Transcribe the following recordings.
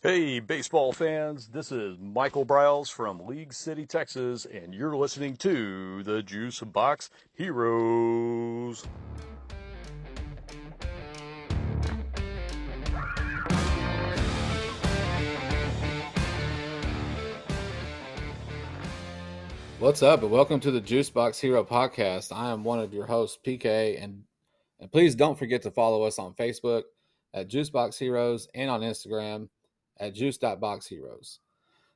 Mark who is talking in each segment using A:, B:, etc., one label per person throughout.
A: Hey, baseball fans, this is Michael Briles from League City, Texas, and you're listening to the Juice Box Heroes.
B: What's up, and welcome to the Juicebox Hero Podcast. I am one of your hosts, PK, and please don't forget to follow us on Facebook at Juicebox Heroes and on Instagram at juice.boxheroes.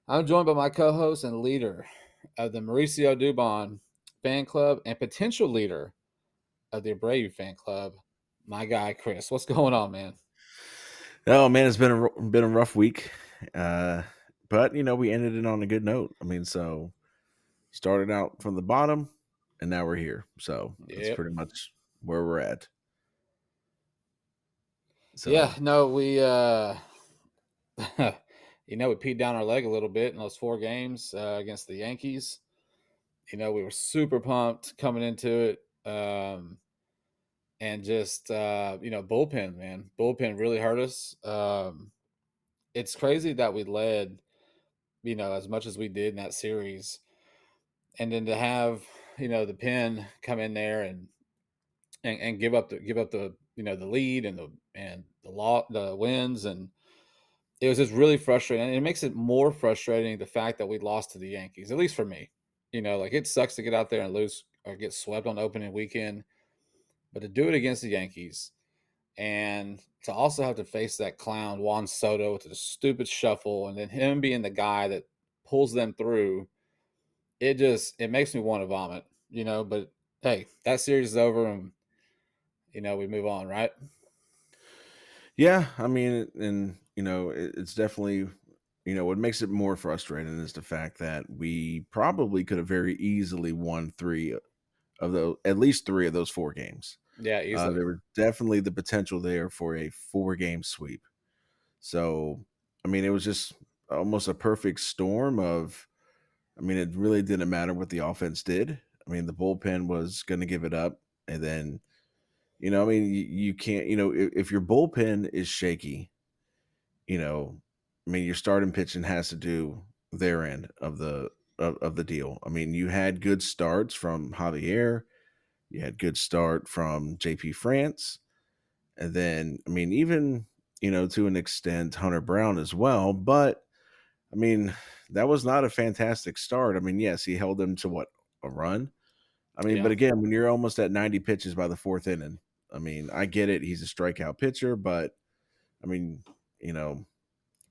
B: I'm joined by my co-host and leader of the Mauricio Dubon fan club and potential leader of the Abreu fan club, my guy Chris. What's going on, man?
C: Oh man, it's been a rough week, but we ended it on a good note. So started out from the bottom, and now we're here. So that's
B: Yep.
C: pretty much where we're at.
B: Yeah,
C: So
B: no, we we peed down our leg a little bit in those 4 games against the Yankees. We were super pumped coming into it. And just, bullpen, man. Bullpen really hurt us. It's crazy that we led, as much as we did in that series. And then to have, the pen come in there and give up the the lead and the wins, and it was just really frustrating. And it makes it more frustrating the fact that we lost to the Yankees, at least for me. Like it sucks to get out there and lose or get swept on opening weekend, but to do it against the Yankees and to also have to face that clown Juan Soto with the stupid shuffle and then him being the guy that pulls them through, it makes me want to vomit, but hey, that series is over and we move on, right?
C: yeah, it's definitely what makes it more frustrating is the fact that we probably could have very easily won at least three of those 4 games.
B: Yeah, easily.
C: There was definitely the potential there for a 4-game sweep. So, it was just almost a perfect storm of, it really didn't matter what the offense did. The bullpen was going to give it up. And then, you can't, if your bullpen is shaky, your starting pitching has to do their end of the deal. You had good starts from Javier, you had good start from JP France, and then, even, to an extent, Hunter Brown as well. But, I mean, that was not a fantastic start. Yes, he held them to what, a run?
B: Yeah.
C: But again, when you're almost at 90 pitches by the fourth inning, I get it. He's a strikeout pitcher, but I mean, you know,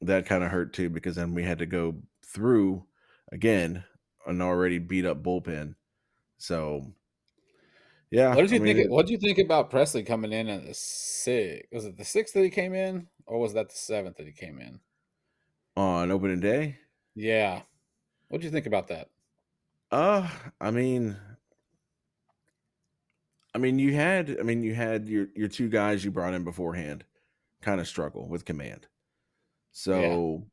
C: that kind of hurt too because then we had to go through again an already beat up bullpen. So
B: What
C: yeah,
B: did you think? What did you think about Presley coming in the sixth? Was it the sixth that he came in, or was that the seventh that he came in?
C: on opening day,
B: Yeah. What did you think about that?
C: uh, I mean, you had your two guys you brought in beforehand kind of struggle with command.
B: Yeah.
C: So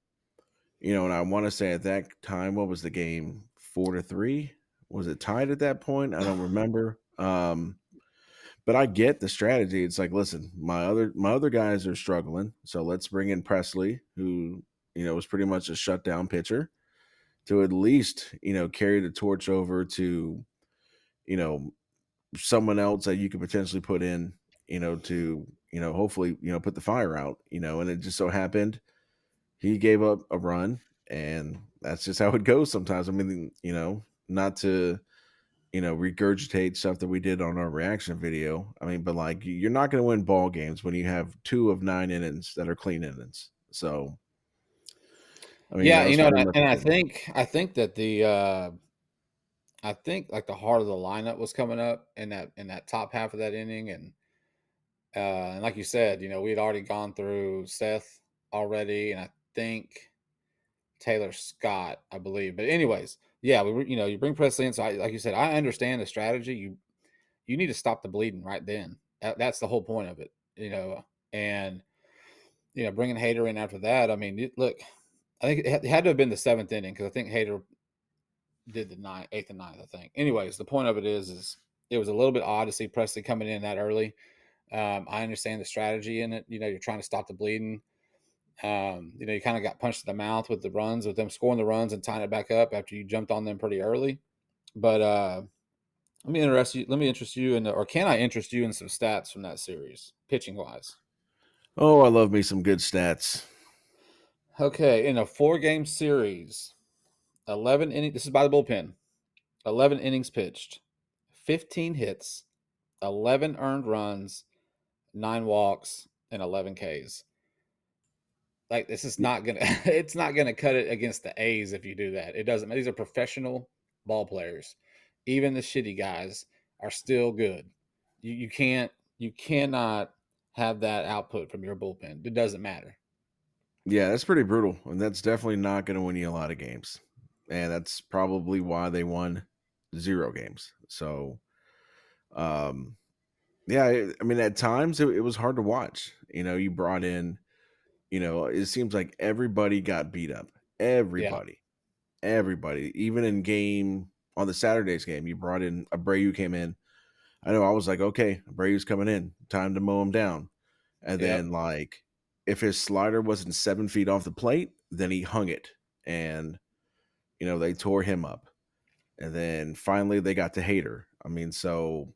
C: and I want to say at that time, what was the game? 4-3? Was it tied at that point? I don't remember. But I get the strategy. It's like, listen, my other guys are struggling, so let's bring in Presley, who was pretty much a shutdown pitcher, to at least carry the torch over to you know someone else that you could potentially put in, to hopefully put the fire out, and it just so happened he gave up a run, and that's just how it goes sometimes. Not to regurgitate stuff that we did on our reaction video. But like you're not going to win ball games when you have 2 of 9 innings that are clean innings. So
B: Yeah,
C: that was pretty much
B: and I
C: the thing.
B: think I think that I think like the heart of the lineup was coming up in that top half of that inning, and like you said, we had already gone through Seth already, and I think Taylor Scott, I believe. But anyways, yeah, we were, you bring Presley in. So like you said, I understand the strategy. You need to stop the bleeding right then. That's the whole point of it, and bringing Hader in after that. I mean, look, I think it had to have been the seventh inning because I think Hader did the ninth, eighth, and ninth. I think. Anyways, the point of it is it was a little bit odd to see Presley coming in that early. I understand the strategy in it. You're trying to stop the bleeding. You kind of got punched in the mouth with the runs, with them scoring the runs and tying it back up after you jumped on them pretty early. But let me interest you in, or can I interest you in some stats from that series, pitching wise?
C: Oh, I love me some good stats.
B: Okay, in a 4-game series, 11 innings. This is by the bullpen. 11 innings pitched, 15 hits, 11 earned runs, 9 walks, and 11 Ks. Like, this is not gonna it's not gonna cut it against the A's if you do that. It doesn't. These are professional ball players. Even the shitty guys are still good. You cannot have that output from your bullpen. It doesn't matter.
C: Yeah, that's pretty brutal, and that's definitely not going to win you a lot of games. And that's probably why they won 0 games. So, um, yeah, I mean, at times it was hard to watch. You brought in, it seems like everybody got beat up.
B: Yeah.
C: Everybody, even in game on the Saturday's game, you brought in Abreu came in. I know I was like, okay, Abreu's coming in, time to mow him down. And
B: Yep.
C: then, like, if his slider wasn't 7 feet off the plate, then he hung it, and they tore him up. And then finally they got to Hader. I mean, so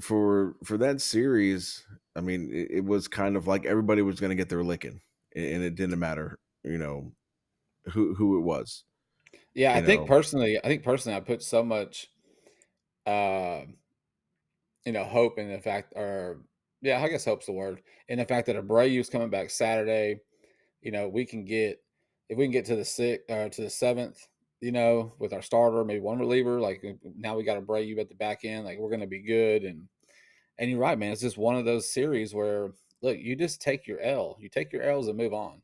C: for that series, I mean, it was kind of like everybody was going to get their licking, and it didn't matter, who it was.
B: Yeah,
C: You know,
B: I think personally I put so much uh hope in the fact, or yeah, I guess hope's the word, in the fact that Abreu's coming back Saturday. We can get, if we can get to the sixth or to the seventh, with our starter, maybe one reliever. Like, now we got Abreu at the back end. Like, we're going to be good. And you're right, man. It's just one of those series where, look, you just take your L. You take your L's and move on.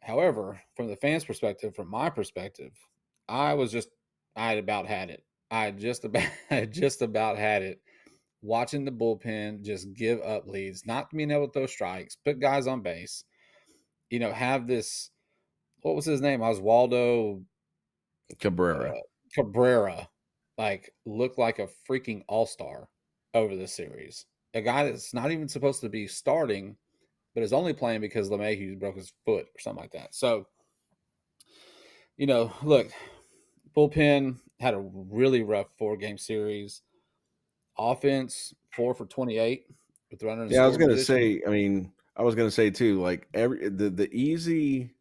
B: However, from the fans' perspective, from my perspective, I was just, I had about had it. I had just about, I had just about had it watching the bullpen just give up leads, not being able to throw strikes, put guys on base, have this, what was his name? Oswaldo
C: Cabrera.
B: uh, Cabrera, like, look like a freaking all-star over the series. A guy that's not even supposed to be starting, but is only playing because LeMahieu broke his foot or something like that. So, look, bullpen had a really rough 4-game series. Offense 4 for 28 with the runner in
C: Yeah, I was
B: scoring
C: gonna
B: position.
C: say. I mean, I was gonna say too. Like the easy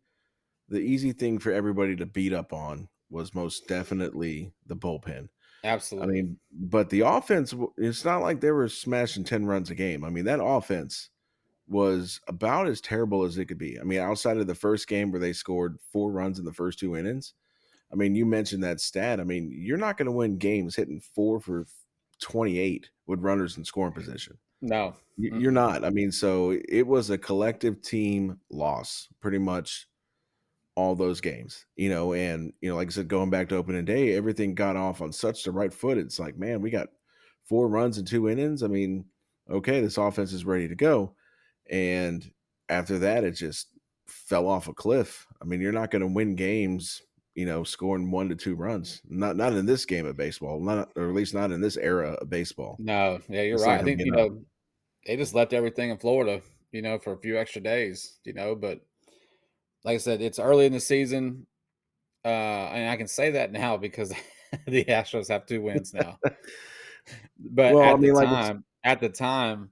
C: thing for everybody to beat up on was most definitely the bullpen. I
B: Absolutely.
C: mean, but the offense, it's not like they were smashing 10 runs a game. I mean, that offense was about as terrible as it could be. I mean, outside of the first game where they scored 4 runs in the first 2 innings. I mean, you mentioned that stat. I mean, you're not going to win games hitting 4 for 28 with runners in scoring position.
B: No.
C: You're
B: Mm-mm.
C: not. I mean, so it was a collective team loss pretty much all those games, and like I said, going back to opening day, everything got off on such the right foot. It's like, man, we got 4 runs in 2 innings. I mean, okay, this offense is ready to go. And after that, it just fell off a cliff. I mean, you're not going to win games, scoring 1 to 2 runs. Not in this game of baseball, not or at least not in this era of baseball.
B: No. Yeah, you're
C: It's not
B: right. I
C: going to
B: think,
C: get up.
B: they just left everything in Florida, for a few extra days, but like I said, it's early in the season. And I can say that now because the Astros have 2 wins now. But
C: Well, I mean, like it's
B: at the time,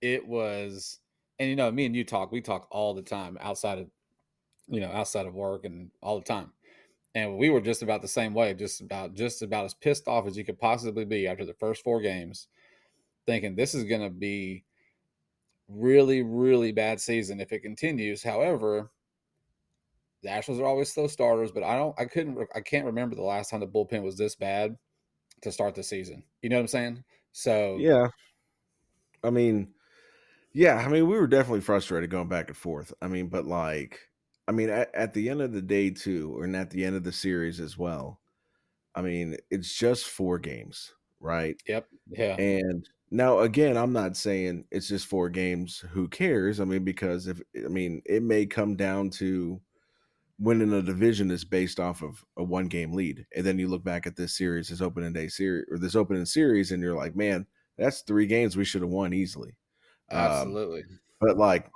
B: it was, and me and you we talk all the time outside of work and all the time. And we were just about the same way, just about as pissed off as you could possibly be after the first 4 games, thinking this is going to be really, really bad season if it continues. However, the Astros are always slow starters, but I can't remember the last time the bullpen was this bad to start the season. You know what I'm saying? So,
C: yeah. I mean, yeah. I mean, we were definitely frustrated going back and forth. I mean, but like, I mean, at the end of the day too, and at the end of the series as well. I mean, it's just 4 games, right?
B: yep, yeah,
C: And now again, I'm not saying it's just 4 games. Who cares? I mean, because it may come down to winning a division is based off of a 1 game lead. And then you look back at this series, this opening day series, or this opening series, and you're like, man, that's 3 games we should have won easily.
B: Absolutely.
C: But like,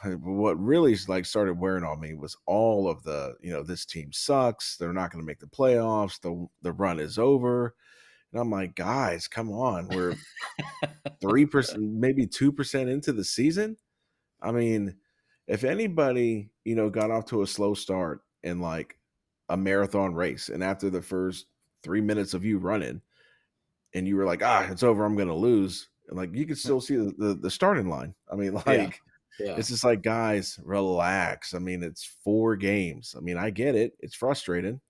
C: what really like started wearing on me was all of the, this team sucks. They're not going to make the playoffs. The run is over. And I'm like, guys, come on. We're 3%, maybe 2% into the season. I mean, if anybody, got off to a slow start in like a marathon race, and after the first 3 minutes of you running, and you were like, it's over, I'm gonna lose. And like you could still see the starting line. I mean,
B: Yeah.
C: like
B: Yeah.
C: it's just like, guys, relax. I mean, it's 4 games. I mean, I get it. It's frustrating,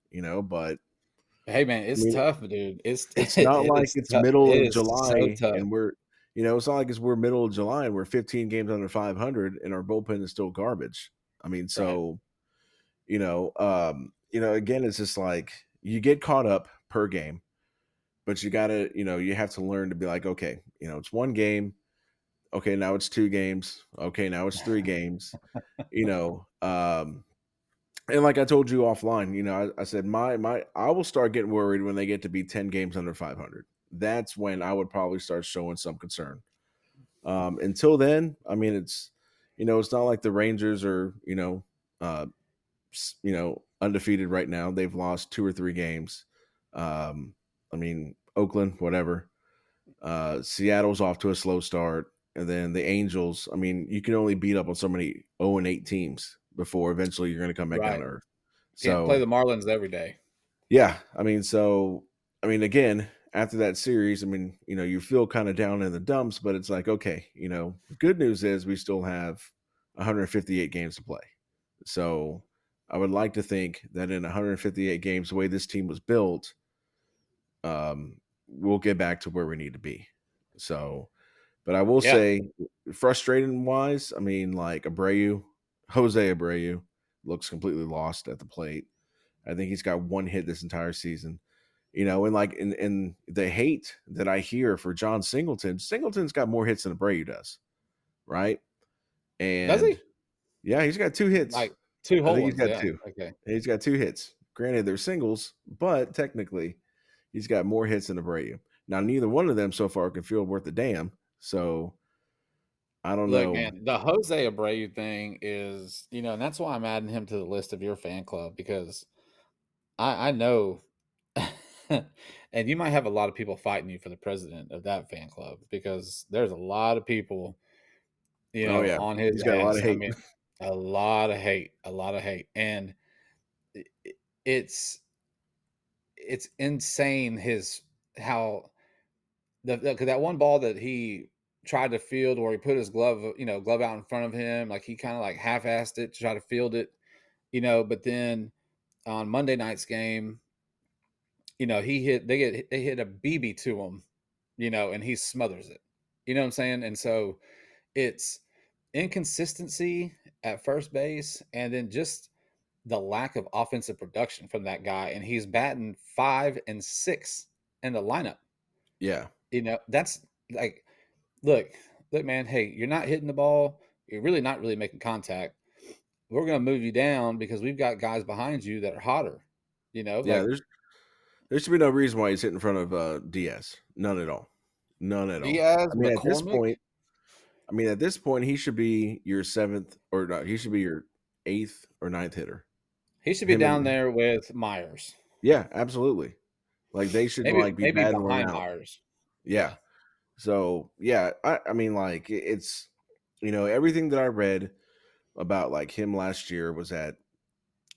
C: but
B: Hey man,
C: I
B: it's
C: mean,
B: tough, dude. It's
C: it's not
B: it
C: like
B: is
C: it's
B: tough.
C: middle
B: It
C: of
B: is so
C: July
B: tough.
C: and it's not like we're middle of July and we're 15 games under 500 and our bullpen is still garbage. I mean,
B: Right.
C: so, again, it's just like you get caught up per game, but you gotta, you have to learn to be like, okay, it's 1 game. Okay, now it's 2 games. Okay, now it's 3 games. You know, and like I told you offline, I said I will start getting worried when they get to be 10 games under 500. That's when I would probably start showing some concern. Until then, I mean, it's not like the Rangers are, uh, undefeated right now. They've lost 2 or 3 games. I mean, Oakland, whatever. Seattle's off to a slow start, and then the Angels. I mean, you can only beat up on so many 0-8 teams before eventually you're going to come back down
B: Right.
C: to earth.
B: Can't play
C: So
B: the Marlins every day.
C: yeah, again, after that series, I mean, you feel kind of down in the dumps, but it's like, okay, the good news is we still have 158 games to play. So I would like to think that in 158 games, the way this team was built, we'll get back to where we need to be. So, but I will
B: Yeah.
C: say, frustrating wise, I mean, like Jose Abreu looks completely lost at the plate. I think he's got 1 hit this entire season. And like in the hate that I hear for John Singleton's got more hits than Abreu does, right?
B: Does
C: And
B: he?
C: yeah, he's got 2 hits.
B: Like 2
C: I
B: whole
C: think he's
B: ones,
C: got
B: yeah.
C: two.
B: Okay.
C: He's got 2 hits. Granted, they're singles, but technically, he's got more hits than Abreu. Now, neither one of them so far can feel worth a damn. So I don't
B: Look,
C: know.
B: man, the Jose Abreu thing is, and that's why I'm adding him to the list of your fan club because I know and you might have a lot of people fighting you for the president of that fan club because there's a lot of people,
C: Oh yeah,
B: on his
C: he's got a lot of
B: ass. I
C: hate.
B: mean, a lot of hate, a lot of hate. And i- i- it's it's insane his how cause that one ball that he tried to field where he put his glove out in front of him, like he kind of like half-assed it to try to field it, but then on Monday night's game, they hit a BB to him, and he smothers it. You know what I'm saying? And so it's inconsistency at first base and then just the lack of offensive production from that guy. And he's batting 5 and 6 in the lineup.
C: Yeah,
B: That's like, look, look, man, hey, you're not hitting the ball. You're really not really making contact. We're going to move you down because we've got guys behind you that are hotter.
C: yeah.
B: Like
C: There should be no reason why he's hitting in front of Diaz. None at all. None at all.
B: Diaz,
C: I mean, at this
B: McCormick.
C: point, he should be your seventh or no, he should be your eighth or ninth hitter.
B: He should be
C: Him
B: down
C: and
B: there with Myers.
C: yeah, absolutely. Like they should
B: Maybe
C: like be
B: maybe
C: battling it
B: behind
C: out.
B: Myers.
C: Yeah.
B: Yeah.
C: So yeah, I mean, like it's everything that I read about like him last year was that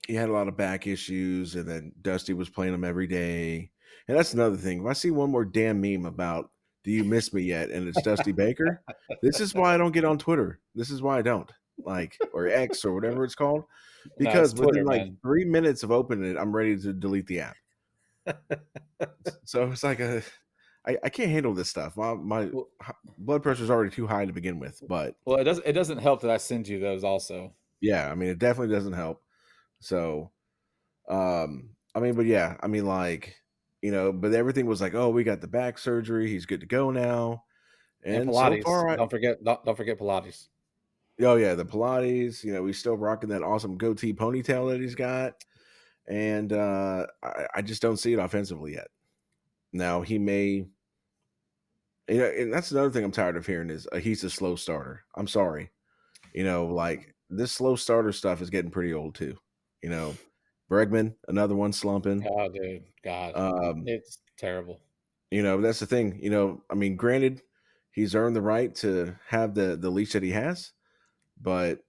C: he had a lot of back issues, and then Dusty was playing him every day. And that's another thing. If I see one more damn meme about "Do you miss me yet?" and it's Dusty Baker, this is why I don't get on Twitter. This is why I don't like or X or whatever it's called,
B: No, it's
C: because within
B: Twitter,
C: like
B: man.
C: 3 minutes of opening it, I'm ready to delete the app. So it's like I can't handle this stuff. My
B: Well,
C: blood pressure is already too high to begin with, but
B: it doesn't help that I send you those also.
C: yeah, I mean it definitely doesn't help. So I mean, but yeah, I mean, like, but everything was like, oh, we got the back surgery. He's good to go now.
B: And
C: And so
B: Pilates.
C: far,
B: Don't forget Pilates.
C: oh yeah, the Pilates, he's still rocking that awesome goatee ponytail that he's got. And I just don't see it offensively yet. Now he may, And that's another thing I'm tired of hearing is he's a slow starter. I'm sorry. Like this slow starter stuff is getting pretty old too. You know, Bregman, another one slumping.
B: Oh, dude, God,
C: Um,
B: it's terrible.
C: that's the thing. I mean, granted, he's earned the right to have the leash that he has, but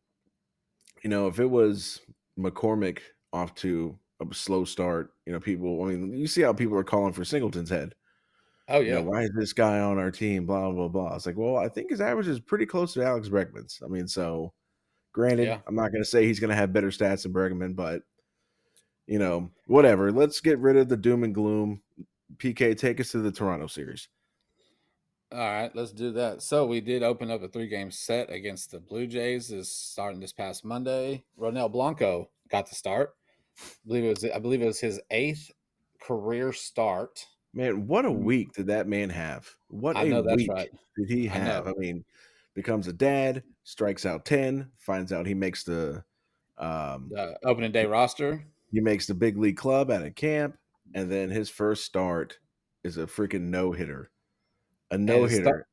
C: if it was McCormick off to a slow start, people. I mean, you see how people are calling for Singleton's head.
B: Oh yeah,
C: Why is this guy on our team? Blah blah blah. It's like, well, I think his average is pretty close to Alex Bregman's. I mean, so granted,
B: yeah.
C: I'm not going to say he's going to have better stats than Bregman, but whatever. Let's get rid of the doom and gloom. PK, take us to the Toronto series.
B: All right, let's do that. So we did open up a 3-game set against the Blue Jays. Is starting this past Monday. Ronel Blanco got the start. I believe it was his 8th career start.
C: Man, what a week did that man have? What
B: I
C: a
B: know that's
C: week
B: right.
C: did he
B: I
C: have?
B: know.
C: I mean, becomes a dad, strikes out 10, finds out he makes the
B: The opening day roster.
C: he makes the big league club out of camp, and then his first start is a freaking no-hitter. A
B: And his start,
C: no-hitter.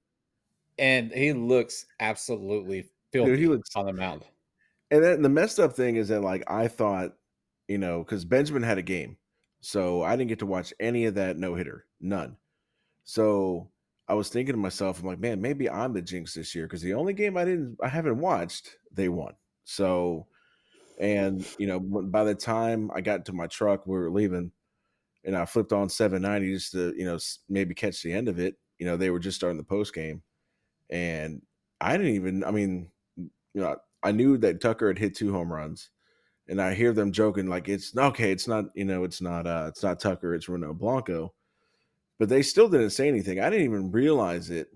B: and he looks absolutely
C: Dude, he
B: filthy
C: looks.
B: on the mound.
C: And then the messed up thing is that, like, I thought, because Benjamin had a game, so I didn't get to watch any of that no hitter, none. So I was thinking to myself, I'm like, man, maybe I'm the jinx this year because the only game I haven't watched, they won. So, and by the time I got to my truck, we were leaving, and I flipped on 790 just to maybe catch the end of it. They were just starting the post game, and I didn't even. I mean, I knew that Tucker had hit 2 home runs, and I hear them joking like it's okay, it's not, it's not Tucker, it's Reno Blanco. But they still didn't say anything. I didn't even realize it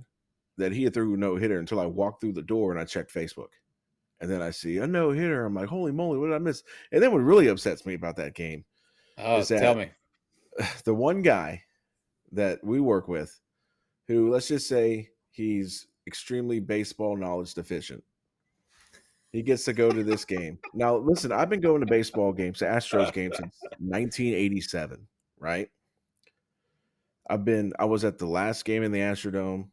C: that he had threw a no hitter until I walked through the door and I checked Facebook. And then I see a no hitter. I'm like, holy moly, what did I miss? And then what really upsets me about that game
B: Oh,
C: is
B: tell
C: that
B: me.
C: the one guy that we work with, who let's just say he's extremely baseball knowledge deficient, he gets to go to this game. Now, listen, I've been going to baseball games, to Astros games since 1987, right? I was at the last game in the Astrodome.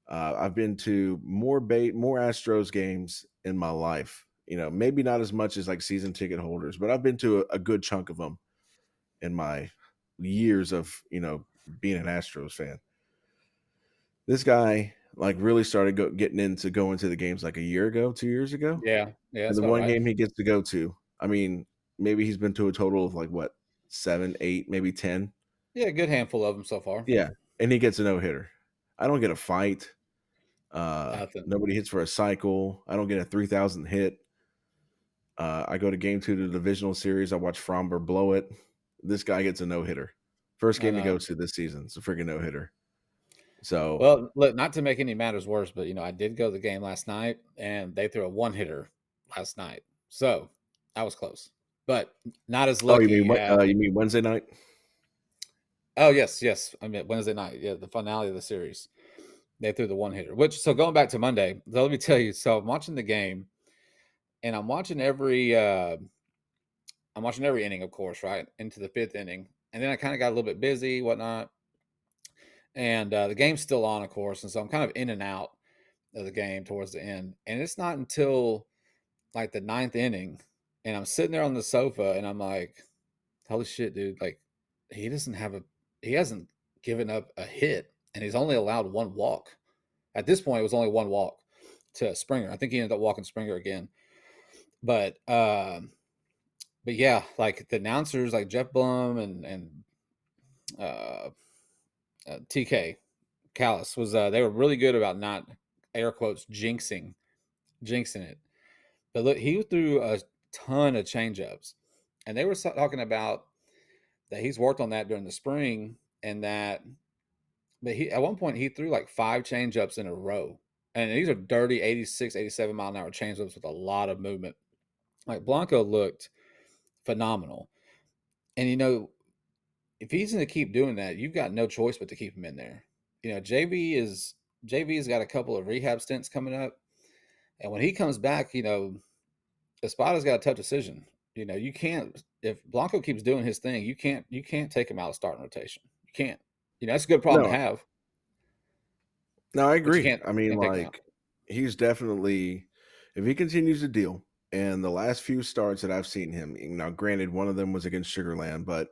C: I've been to more Astros games in my life. Maybe not as much as like season ticket holders, but I've been to a good chunk of them in my years of being an Astros fan. This guy like really started getting into going to the games like a year ago, 2 years ago.
B: Yeah,
C: And
B: that's
C: the
B: about
C: one
B: right.
C: game he gets to go to, I mean, maybe he's been to a total of like what, 7, 8, maybe 10.
B: Yeah, a good handful of them so far.
C: Yeah. And he gets a no hitter. I don't get a fight.
B: Nothing.
C: Nobody hits for a cycle. I don't get a 3,000 hit. I go to game 2 of the divisional series. I watch Fromber blow it. This guy gets a no hitter. First
B: I
C: game he
B: know.
C: goes to this season. It's a freaking no hitter. So,
B: Well, look, not to make any matters worse, but I did go to the game last night, and they threw a 1-hitter last night, so I was close, but not as
C: oh, you mean
B: lucky
C: what?
B: as.
C: You mean Wednesday night?
B: Oh yes, yes. I mean Wednesday night, yeah, the finale of the series. They threw the 1-hitter. Which, so going back to Monday, so let me tell you. So I'm watching the game, and I'm watching every inning, of course, right into the 5th inning, and then I kind of got a little bit busy, whatnot, and the game's still on, of course, and so I'm kind of in and out of the game towards the end. And it's not until like the 9th inning, and I'm sitting there on the sofa, and I'm like, "Holy shit, dude! Like, he hasn't given up a hit, and he's only allowed 1 walk. At this point, it was only 1 walk to Springer. I think he ended up walking Springer again, but yeah, like the announcers, like Jeff Blum and uh, TK Callis was they were really good about not air quotes jinxing it. But look, he threw a ton of changeups, and they were talking about that he's worked on that during the spring, and that but he at one point he threw like 5 changeups in a row, and these are dirty 86, 87 mile an hour changeups with a lot of movement. Like Blanco looked phenomenal, and if he's going to keep doing that, you've got no choice but to keep him in there. JV's got a couple of rehab stints coming up, and when he comes back, Espada's got a tough decision. You can't if Blanco keeps doing his thing, you can't take him out of starting rotation. You can't. That's a good problem to
C: No,
B: have.
C: No, I
B: but you
C: agree. I mean,
B: can't take him out.
C: like, he's definitely, if he continues to deal, and the last few starts that I've seen him, now granted, one of them was against Sugarland, but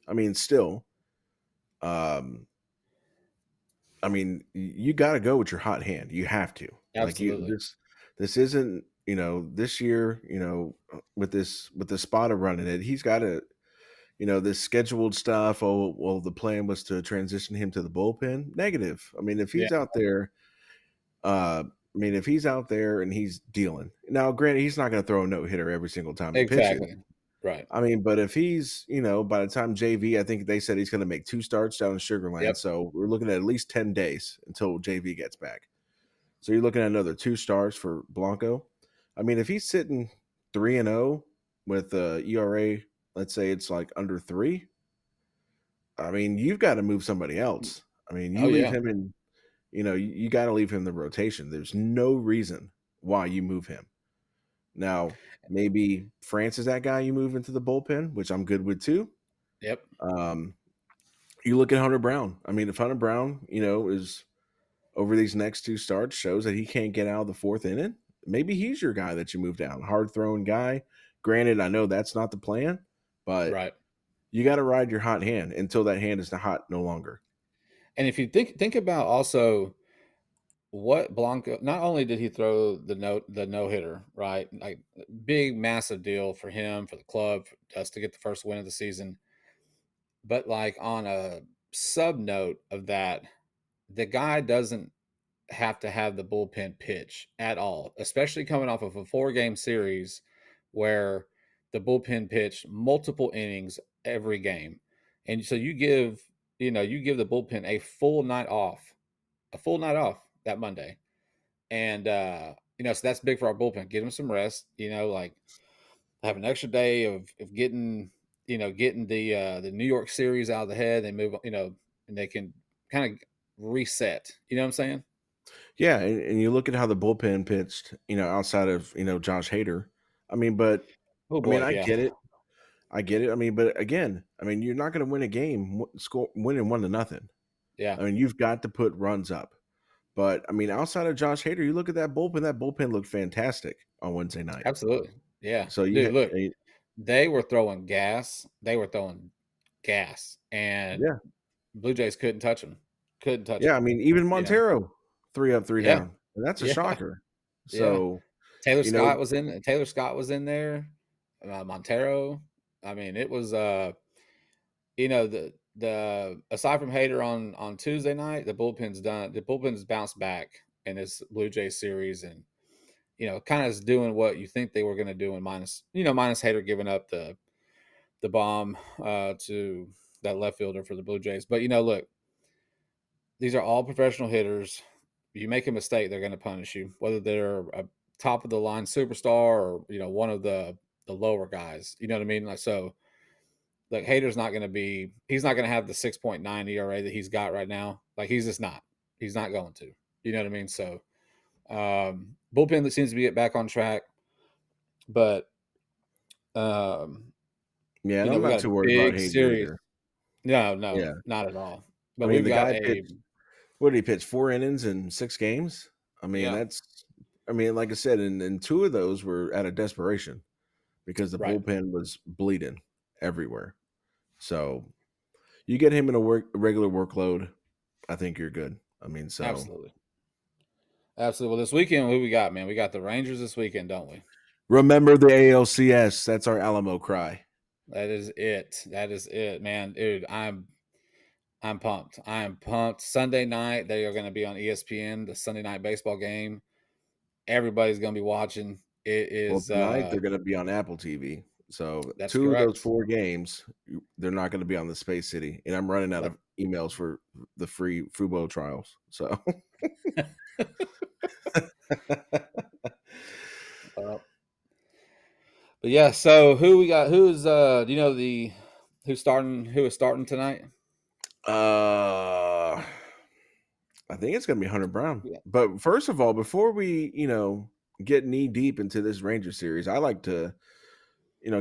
C: I mean, still, um, I mean, you got to go with your hot hand. You have to. Like
B: Absolutely.
C: this isn't, this year, with the spotter running it, he's got to, this scheduled stuff. Oh, well, the plan was to transition him to the bullpen. Negative. I mean, if
B: Yeah,
C: he's out there, if he's out there and he's dealing now, granted, he's not going to throw a no hitter every single time he pitches.
B: exactly. Right.
C: I mean, but if he's, by the time JV, I think they said he's going to make 2 starts down in Sugarland.
B: Yep.
C: So we're looking at least 10 days until JV gets back. So you're looking at another 2 starts for Blanco. I mean, if he's sitting 3-0 with ERA, let's say it's like under 3, I mean, you've got to move somebody else. I mean,
B: Oh
C: you leave
B: yeah.
C: him in, you got to leave him in the rotation. There's no reason why you move him. Now, maybe France is that guy you move into the bullpen, which I'm good with too.
B: Yep.
C: You look at Hunter Brown. I mean, if Hunter Brown, is over these next 2 starts shows that he can't get out of the 4th inning, maybe he's your guy that you move down. Hard throwing guy. Granted, I know that's not the plan, but
B: Right.
C: you got to ride your hot hand until that hand is hot no longer.
B: And if you think about also what Blanco, not only did he throw the no hitter, right? Like big massive deal for him, for the club, for us to get the first win of the season. But like on a sub note of that, the guy doesn't have to have the bullpen pitch at all, especially coming off of a 4-game series where the bullpen pitched multiple innings every game. And so you give the bullpen a full night off that Monday. And so that's big for our bullpen. Get them some rest, like have an extra day of getting the New York series out of the head. They move, and they can kind of reset. You know what I'm saying?
C: Yeah, and you look at how the bullpen pitched, outside of, Josh Hader. I mean, but
B: Oh
C: I mean,
B: boy,
C: I
B: yeah,
C: get it. I get it. I mean, but again, I mean, you're not going to win a game winning 1-0.
B: yeah,
C: I mean, you've got to put runs up. But I mean, outside of Josh Hader, you look at that bullpen. That bullpen looked fantastic on Wednesday night.
B: absolutely, yeah,
C: So
B: dude. Look,
C: you
B: they were throwing gas. They were throwing gas, and
C: yeah,
B: Blue Jays couldn't touch them. Couldn't touch
C: yeah.
B: them.
C: I mean, even
B: You know?
C: Montero, 3 up, 3
B: Yeah,
C: down. And that's a
B: yeah,
C: shocker.
B: yeah.
C: So
B: Taylor
C: you know,
B: Scott was in. Taylor Scott was in there. Montero. I mean, it was the aside from Hater on Tuesday night, the bullpen's done. The bullpen's bounced back in this Blue Jays series, and kind of is doing what you think they were going to do, and minus Hater giving up the bomb to that left fielder for the Blue Jays. But look, these are all professional hitters. If you make a mistake, they're going to punish you, whether they're a top of the line superstar or one of the lower guys. You know what I mean? Like so. Like Hader's not going to be. He's not going to have the 6.9 ERA that he's got right now. Like he's just not. He's not going to. You know what I mean? So bullpen that seems to be get back on track, but um,
C: yeah, and I'm
B: we
C: not
B: got a
C: too worried about
B: big
C: Hader
B: series.
C: either.
B: No, no,
C: Yeah,
B: not at all.
C: I
B: But
C: mean,
B: we've
C: the
B: got
C: guy
B: a
C: pitched. What did he pitch? 4 innings in 6 games. I mean,
B: yeah,
C: that's. I mean, like I said, and 2 of those were out of desperation because the
B: right,
C: bullpen was bleeding everywhere. So you get him in a regular workload, I think you're good. I mean, so
B: absolutely, absolutely. Well, this weekend, who we got, man? We got the Rangers this weekend, don't we?
C: remember the ALCS. That's our Alamo cry.
B: That is it. That is it, man, dude. I'm pumped. I am pumped. Sunday night, they are going to be on ESPN, the Sunday night baseball game. Everybody's going to be watching. It
C: Well,
B: is
C: tonight they're going to be on Apple TV. So
B: that's
C: 2 of those
B: correct.
C: 4 games, they're not going to be on the Space City. And I'm running out
B: That,
C: of emails for the free Fubo trials. So
B: but yeah, so who we got? Who's do you know who is starting tonight?
C: uh I think it's going to be Hunter Brown.
B: Yeah.
C: But first of all, before we, get knee deep into this Ranger series, I like to,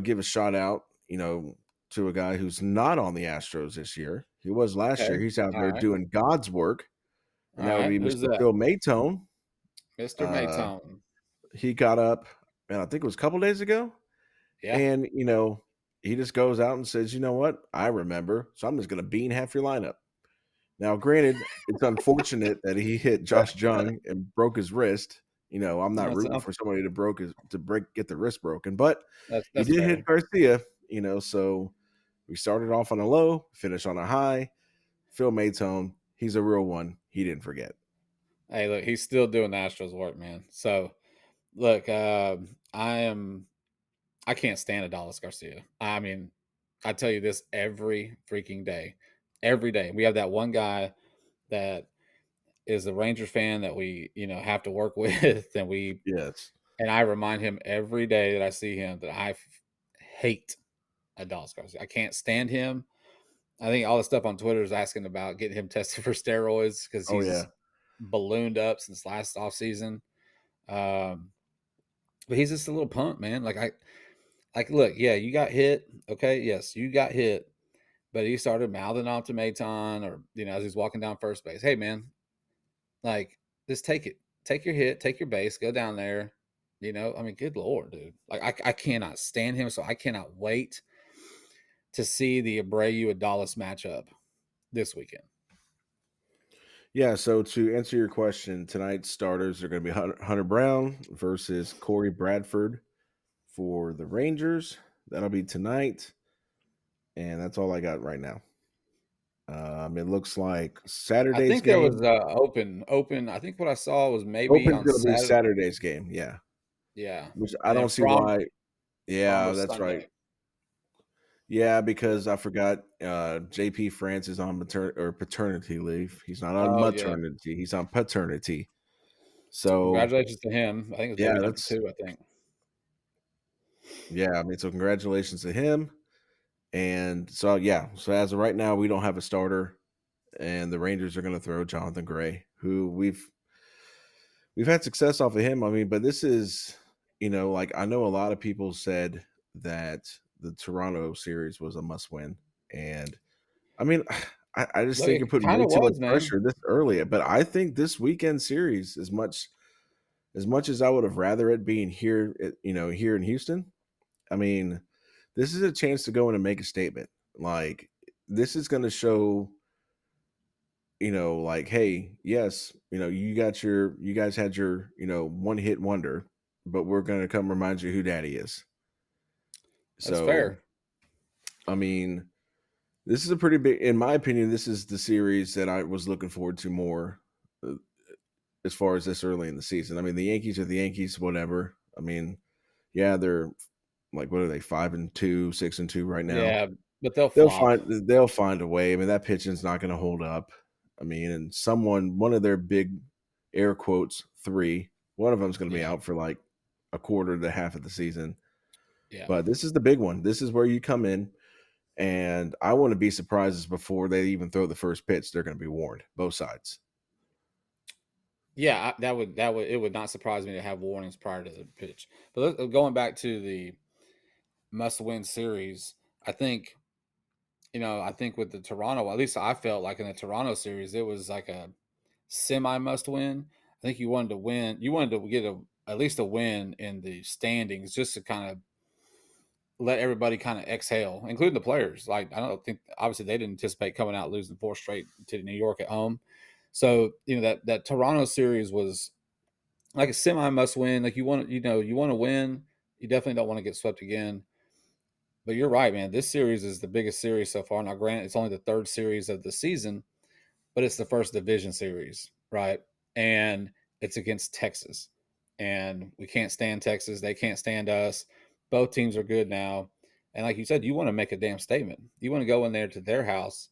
C: give a shout out, to a guy who's not on the Astros this year. He was last year.
B: Okay.
C: He's out
B: All
C: there
B: right.
C: doing God's work. and
B: All
C: that would
B: right.
C: be
B: Who's
C: Mr.
B: that?
C: Phil Maytone.
B: Mr.
C: Uh,
B: Maytone.
C: he got up, and I think it was a couple days ago,
B: Yeah.
C: and he just goes out and says, "You know what? I remember, so I'm just going to bean half your lineup." Now, granted, it's unfortunate that he hit Josh Jung and broke his wrist. I'm not
B: That's
C: rooting for somebody get the wrist broken, but he
B: that's
C: did
B: fair.
C: hit Garcia. So we started off on a low, finished on a high. Phil Maytone, he's a real one. He didn't forget.
B: Hey, look, he's still doing the Astros work, man. So look, I can't stand Adolis Garcia. I mean, I tell you this every freaking day. Every day. We have that one guy that is a Rangers fan that we, have to work with
C: Yes.
B: and I remind him every day that I see him that I hate Adolis Garcia. I can't stand him. I think all the stuff on Twitter is asking about getting him tested for steroids because
C: Oh yeah.
B: he's ballooned up since last offseason. Um, but he's just a little punk, man. Look, yeah, you got hit. Okay, yes, you got hit. But he started mouthing off to Maton or, as he's walking down first base. Hey, man, just take it. Take your hit, take your base, go down there. I mean, good Lord, dude. I cannot stand him. So I cannot wait to see the Abreu Adalis matchup this weekend.
C: Yeah, so to answer your question, tonight's starters are going to be Hunter Brown versus Corey Bradford for the Rangers. That'll be tonight, and that's all I got right now. It looks like
B: I
C: Saturday's
B: think there was
C: game.
B: open. I think what I saw was maybe
C: Open's
B: on
C: going to be
B: Saturday.
C: Saturday's game, yeah.
B: Yeah.
C: Which I
B: And then
C: don't see why.
B: From
C: Yeah,
B: was
C: that's right.
B: Sunday.
C: Yeah, because I forgot JP France is on paternity leave. He's not on
B: Oh, yeah.
C: maternity. He's on paternity. So
B: Congratulations to him. I think it's
C: yeah,
B: baby number 2, I think.
C: I mean, so congratulations to him. And so so as of right now, we don't have a starter, and the Rangers are going to throw Jonathan Gray, who we've had success off of him. I mean, but this is like I know a lot of people said that the Toronto series was a must win, and I mean, I just
B: Look,
C: think you're
B: it
C: putting
B: kind
C: way
B: of
C: too much
B: was, man.
C: pressure this early. But I think this weekend series, as much as I would have rather it being here, here in Houston, I mean, this is a chance to go in and make a statement. Like, this is going to show, like, hey, yes, you guys had your, one hit wonder, but we're going to come remind you who daddy is.
B: That's
C: So,
B: fair.
C: I mean, this is a pretty big, in my opinion, this is the series that I was looking forward to more as far as this early in the season. I mean, the Yankees are the Yankees, whatever. I mean, yeah, they're like, what are they, 5-2, 6-2 right now?
B: Yeah, but they'll
C: They'll
B: flop.
C: find a way. I mean, that pitching's not going to hold up. I mean, and one of their big air quotes one of them's going to be
B: Yeah.
C: out for like a quarter to half of the season.
B: Yeah.
C: But this is the big one. This is where you come in, and I want to be surprised before they even throw the first pitch. They're going to be warned, both sides.
B: Yeah, it would not surprise me to have warnings prior to the pitch. But going back to the must-win series, I think with the Toronto, at least I felt like in the Toronto series, it was like a semi must-win. I think you wanted to win. You wanted to get at least a win in the standings, just to kind of let everybody kind of exhale, including the players. Like, I don't think, obviously they didn't anticipate coming out losing 4 straight to New York at home. So that Toronto series was like a semi must win. Like, you want to win. You definitely don't want to get swept again. But you're right, man. This series is the biggest series so far. Now, granted, it's only the 3rd series of the season, but it's the first division series, right? And it's against Texas. And we can't stand Texas. They can't stand us. Both teams are good now. And like you said, you want to make a damn statement. You want to go in there to their house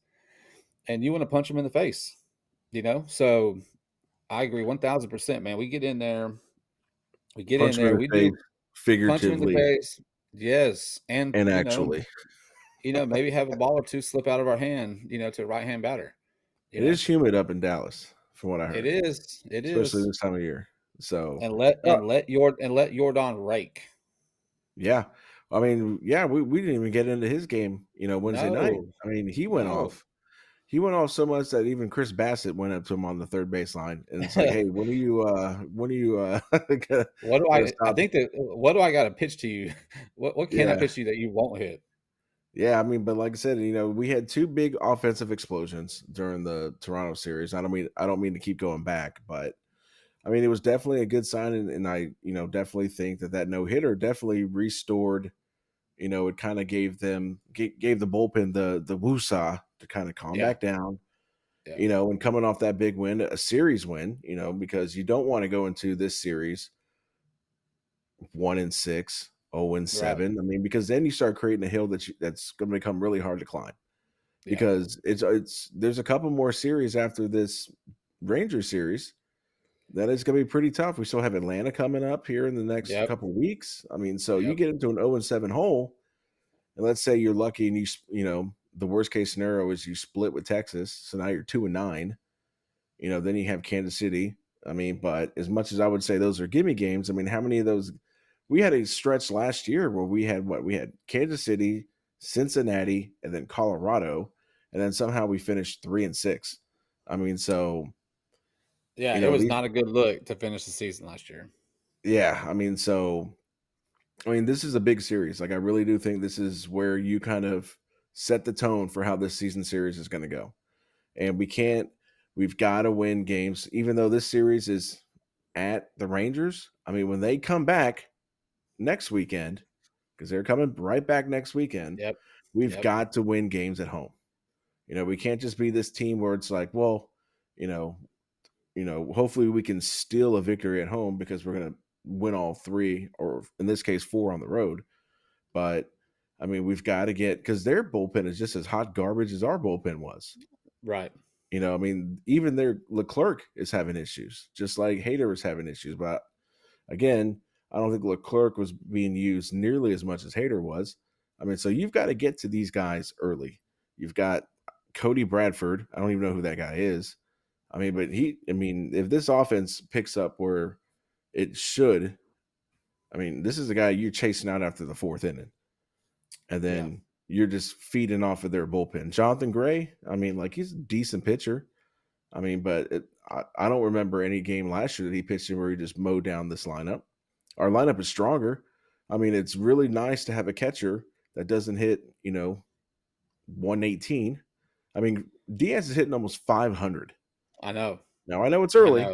B: and you want to punch them in the face, So I agree 1000%, man. We get in there.
C: Punch them in the
B: We
C: face,
B: do punch them in the
C: figuratively
B: face. Yes. And,
C: and actually.
B: maybe have a ball or two slip out of our hand, to a right-hand batter.
C: It is humid up in Dallas, from what I
B: It
C: heard,
B: is. It
C: especially
B: is.
C: this time of year. So,
B: And let Jordan rake.
C: yeah. I mean, yeah, we didn't even get into his game, Wednesday night.
B: No,
C: I mean, he went
B: no.
C: off. he went off so much that even Chris Bassett went up to him on the third baseline, and it's like, hey, when are you
B: What do
C: gonna
B: I
C: stop?
B: think that what do I got to pitch to you? What can I
C: Yeah,
B: pitch to you that you won't hit?
C: yeah. I mean, but like I said, we had two big offensive explosions during the Toronto series. I don't mean to keep going back, but I mean, it was definitely a good sign, and I definitely think that no hitter definitely restored. It kind of gave the bullpen the woosah to kind of calm
B: Yeah,
C: back down.
B: yeah,
C: And coming off that big win, a series win, because you don't want to go into this series 1-6, zero and
B: right.
C: 7. I mean, because then you start creating a hill that's going to become really hard to climb.
B: Yeah,
C: Because there's a couple more series after this Ranger series that is going to be pretty tough. We still have Atlanta coming up here in the next
B: yep,
C: couple weeks. I mean, so you
B: yep,
C: get into an 0-7 hole, and let's say you're lucky and the worst case scenario is you split with Texas, so now you're 2-9. Then you have Kansas City. I mean, but as much as I would say those are gimme games, I mean, how many of those? We had a stretch last year where we had what? We had Kansas City, Cincinnati, and then Colorado, and then somehow we finished 3-6. I mean, so
B: yeah. It was
C: these,
B: not a good look to finish the season last year.
C: yeah. I mean, this is a big series. Like, I really do think this is where you kind of set the tone for how this season series is going to go. And we've got to win games, even though this series is at the Rangers. I mean, when they come back next weekend, because they're coming right back next weekend,
B: Yep,
C: we've
B: yep,
C: got to win games at home. We can't just be this team where it's like, well, you know, hopefully we can steal a victory at home because we're going to win all three, or in this case, four on the road. But I mean, we've got to because their bullpen is just as hot garbage as our bullpen was.
B: right.
C: I mean, even their Leclerc is having issues, just like Hader was having issues. But again, I don't think Leclerc was being used nearly as much as Hader was. I mean, so you've got to get to these guys early. You've got Cody Bradford. I don't even know who that guy is. I mean, but if this offense picks up where it should, I mean, this is the guy you're chasing out after the fourth inning. And
B: Yeah,
C: then you're just feeding off of their bullpen. Jonathan Gray, I mean, like, he's a decent pitcher. I mean, but I don't remember any game last year that he pitched in where he just mowed down this lineup. Our lineup is stronger. I mean, it's really nice to have a catcher that doesn't hit, 118. I mean, Diaz is hitting almost 500.
B: I know.
C: Now, I know it's
B: I
C: early,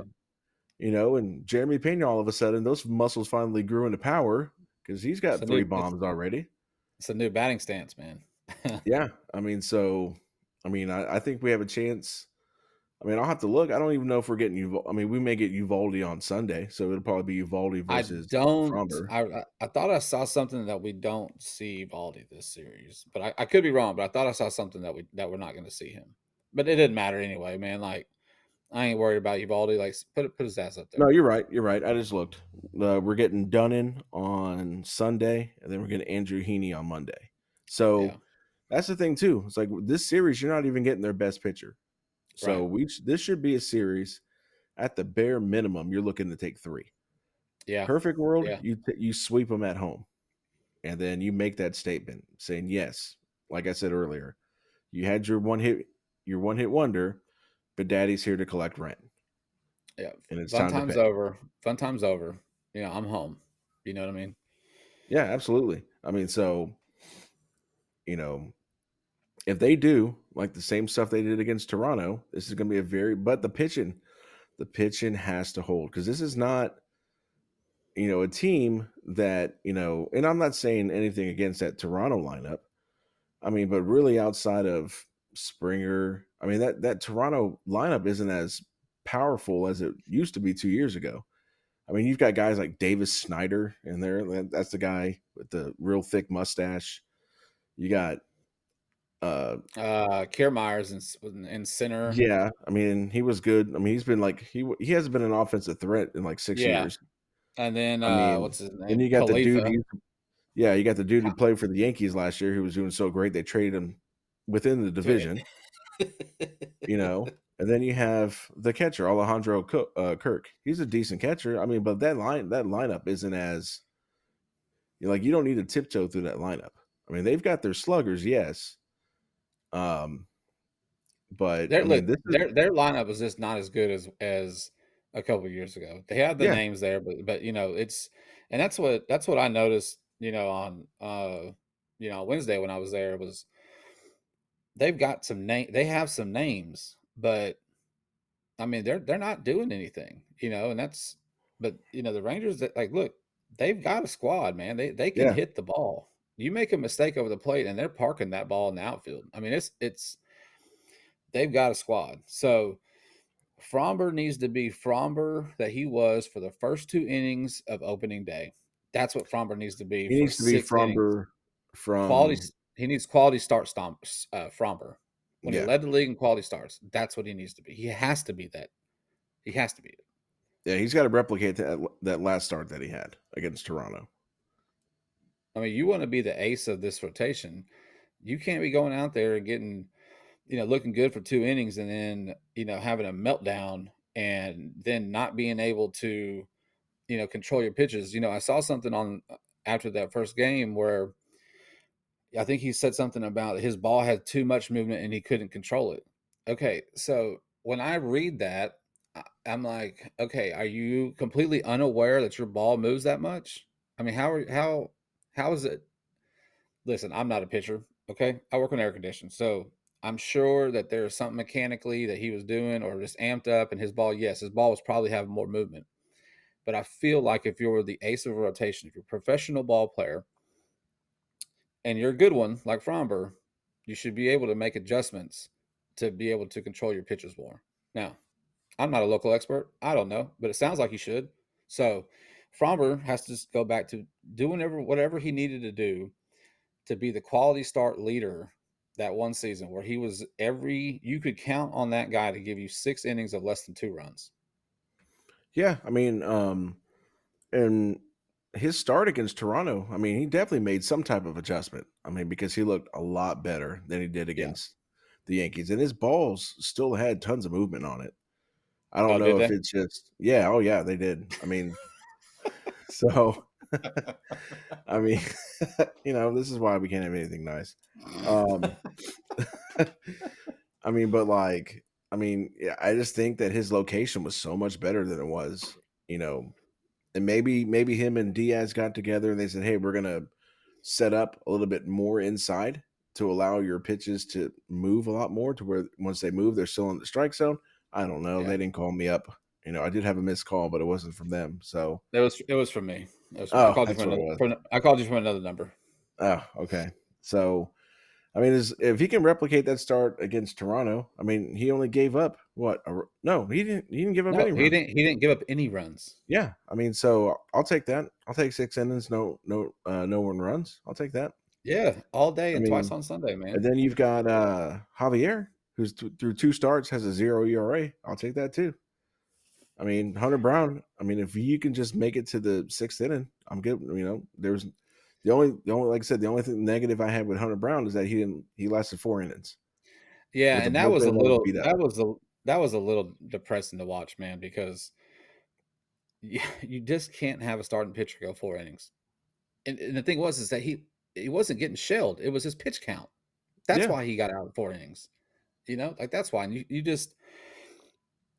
B: know.
C: and Jeremy Pena, all of a sudden, those muscles finally grew into power because he's
B: It's
C: got
B: a
C: three
B: new.
C: bombs already.
B: It's a new batting stance, man.
C: Yeah. I mean, I think we have a chance. I mean, I'll have to look. I don't even know if we're getting Uvalde. I mean, we may get Uvalde on Sunday, so it'll probably be Uvalde
B: I
C: versus
B: don't.
C: Fromber.
B: I thought I saw something that we don't see Valdi this series, but I could be wrong. But I thought I saw something that we're not going to see him. But it didn't matter anyway, man. Like I ain't worried about Uvalde. Like put his ass up
C: No,
B: there.
C: you're right. You're right. I just looked. We're getting Dunnan on Sunday, and then we're getting Andrew Heaney on Monday.
B: Yeah,
C: So that's the thing too. It's like this series, you're not even getting their best pitcher.
B: right.
C: So this should be a series. At the bare minimum, you're looking to take 3.
B: Yeah,
C: Perfect world,
B: yeah,
C: you sweep them at home, and then you make that statement saying yes. Like I said earlier, you had your one hit wonder, but Daddy's here to collect rent,
B: yeah.
C: and it's
B: Fun
C: time to
B: time's
C: pay.
B: over. Fun time's over. I'm home. You know what I mean?
C: Yeah, absolutely. I mean, so you know, if they do like the same stuff they did against Toronto, this is going to be but the pitching has to hold because this is not, a team that, and I'm not saying anything against that Toronto lineup. I mean, but really outside of Springer, I mean, that Toronto lineup isn't as powerful as it used to be 2 years ago. I mean, you've got guys like Davis Snyder in there. That's the guy with the real thick mustache. You got
B: Kiermaiers in center.
C: yeah, I mean, he was good. I mean, he's been like he hasn't been an offensive threat in like 6
B: Yeah,
C: years.
B: and then
C: I mean,
B: what's his
C: then
B: name?
C: you got the dude
B: Khalifa.
C: you got the dude who played for the Yankees last year who was doing so great they traded him within the division, and then you have the catcher Alejandro Kirk. He's a decent catcher. I mean, but that lineup isn't as you don't need to tiptoe through that lineup. I mean, they've got their sluggers, yes. Um, But I
B: Their
C: mean,
B: look,
C: this is
B: their lineup was just not as good as a couple of years ago. They had the
C: yeah,
B: names there, but it's and that's what I noticed. On Wednesday when I was there was they've got some name. They have some names, but I mean they're not doing anything. And that's but the Rangers that like look they've got a squad, man. They can
C: yeah.
B: hit the ball. You make a mistake over the plate and they're parking that ball in the outfield. I mean it's they've got a squad. So Fromber needs to be Fromber that he was for the first 2 innings of opening day. That's what Fromber needs to be
C: He
B: for
C: needs to be
B: 6 innings.
C: Fromber
B: Quality.
C: from
B: He needs quality start stomps. Fromber when he
C: yeah.
B: led the league in quality starts. That's what he needs to be. He has to be that. He has to be it.
C: Yeah, he's got to replicate that last start that he had against Toronto.
B: I mean, you want to be the ace of this rotation. You can't be going out there and getting, looking good for 2 innings and then, having a meltdown and then not being able to control your pitches. I saw something on after that first game where I think he said something about his ball had too much movement and he couldn't control it. Okay, so when I read that, I'm like, okay, are you completely unaware that your ball moves that much? I mean, how is it? Listen, I'm not a pitcher. Okay, I work on air conditioning, so I'm sure that there's something mechanically that he was doing or just amped up, and his ball, yes, his ball was probably having more movement. But I feel like if you're the ace of a rotation, if you're a professional ball player and you're a good one like Fromber, you should be able to make adjustments to be able to control your pitches more. Now, I'm not a local expert. I don't know, but it sounds like he should. So Fromber has to just go back to doing whatever he needed to do to be the quality start leader that one season where he was you could count on that guy to give you 6 innings of less than 2 runs.
C: Yeah, I mean, and his start against Toronto, I mean, he definitely made some type of adjustment. I mean, because he looked a lot better than he did
B: Yeah.
C: against the Yankees, and his balls still had tons of movement on it. I don't
B: Oh,
C: know
B: did
C: if
B: they?
C: it's just yeah, oh yeah, they did. I mean, so I mean, this is why we can't have anything nice. Um I mean, but like, I mean, yeah, I just think that his location was so much better than it was, you know, and maybe him and Diaz got together and they said, "Hey, we're gonna set up a little bit more inside to allow your pitches to move a lot more to where once they move, they're still in the strike zone." I don't know.
B: Yeah.
C: They didn't call me up. I did have a missed call, but it wasn't from them. So,
B: It was from me. It was from me. I
C: oh,
B: called you
C: that's
B: from
C: what it
B: another.
C: was.
B: I called you from another number.
C: Oh, okay. So, I mean, if he can replicate that start against Toronto, I mean, he only gave up what? No, he didn't. He didn't give up
B: No,
C: any
B: he
C: runs.
B: didn't. He didn't give up any runs.
C: Yeah, I mean, so I'll take that. I'll take 6 innings, no one runs. I'll take that.
B: Yeah, all day
C: I
B: and twice
C: mean,
B: on Sunday,
C: and
B: man.
C: then you've got Javier, who's through 2 starts has a 0 ERA. I'll take that too. I mean, Hunter Brown. I mean, if you can just make it to the 6th inning, I'm good. There's the only like I said, the only thing negative I had with Hunter Brown is that he lasted 4 innings
B: Yeah,
C: with a
B: and that was a
C: bullpen that was
B: little.
C: beat up.
B: That was a little depressing to watch, man, because you just can't have a starting pitcher go 4 innings. And the thing was is that he wasn't getting shelled. It was his pitch count. That's
C: Yeah,
B: why he got out in 4 innings. Like that's why. And you just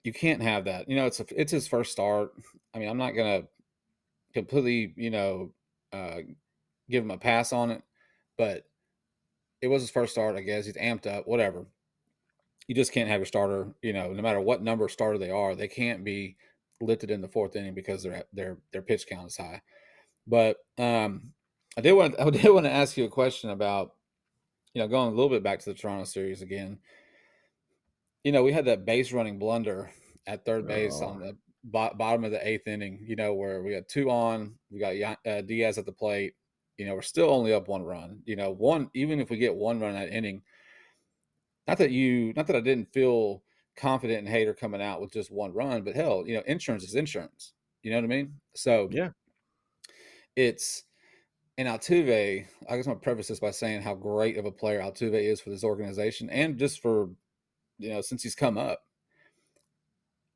B: you can't have that. It's his first start. I mean, I'm not gonna completely uh, give him a pass on it, but it was his first start. I guess he's amped up. Whatever. You just can't have your starter. No matter what number starter they are, they can't be lifted in the 4th inning because their pitch count is high. But I did want to ask you a question about going a little bit back to the Toronto series again. We had that base running blunder at third base
C: oh,
B: on the bottom of the 8th inning. Where we had 2 on, we got Diaz at the plate. We're still only up 1 run. One even if we get 1 run in that inning, not that I didn't feel confident in Hader coming out with just 1 run, but hell, insurance is insurance. You know what I mean? So
C: yeah,
B: it's and Altuve. I just want to preface this by saying how great of a player Altuve is for this organization and just for since he's come up.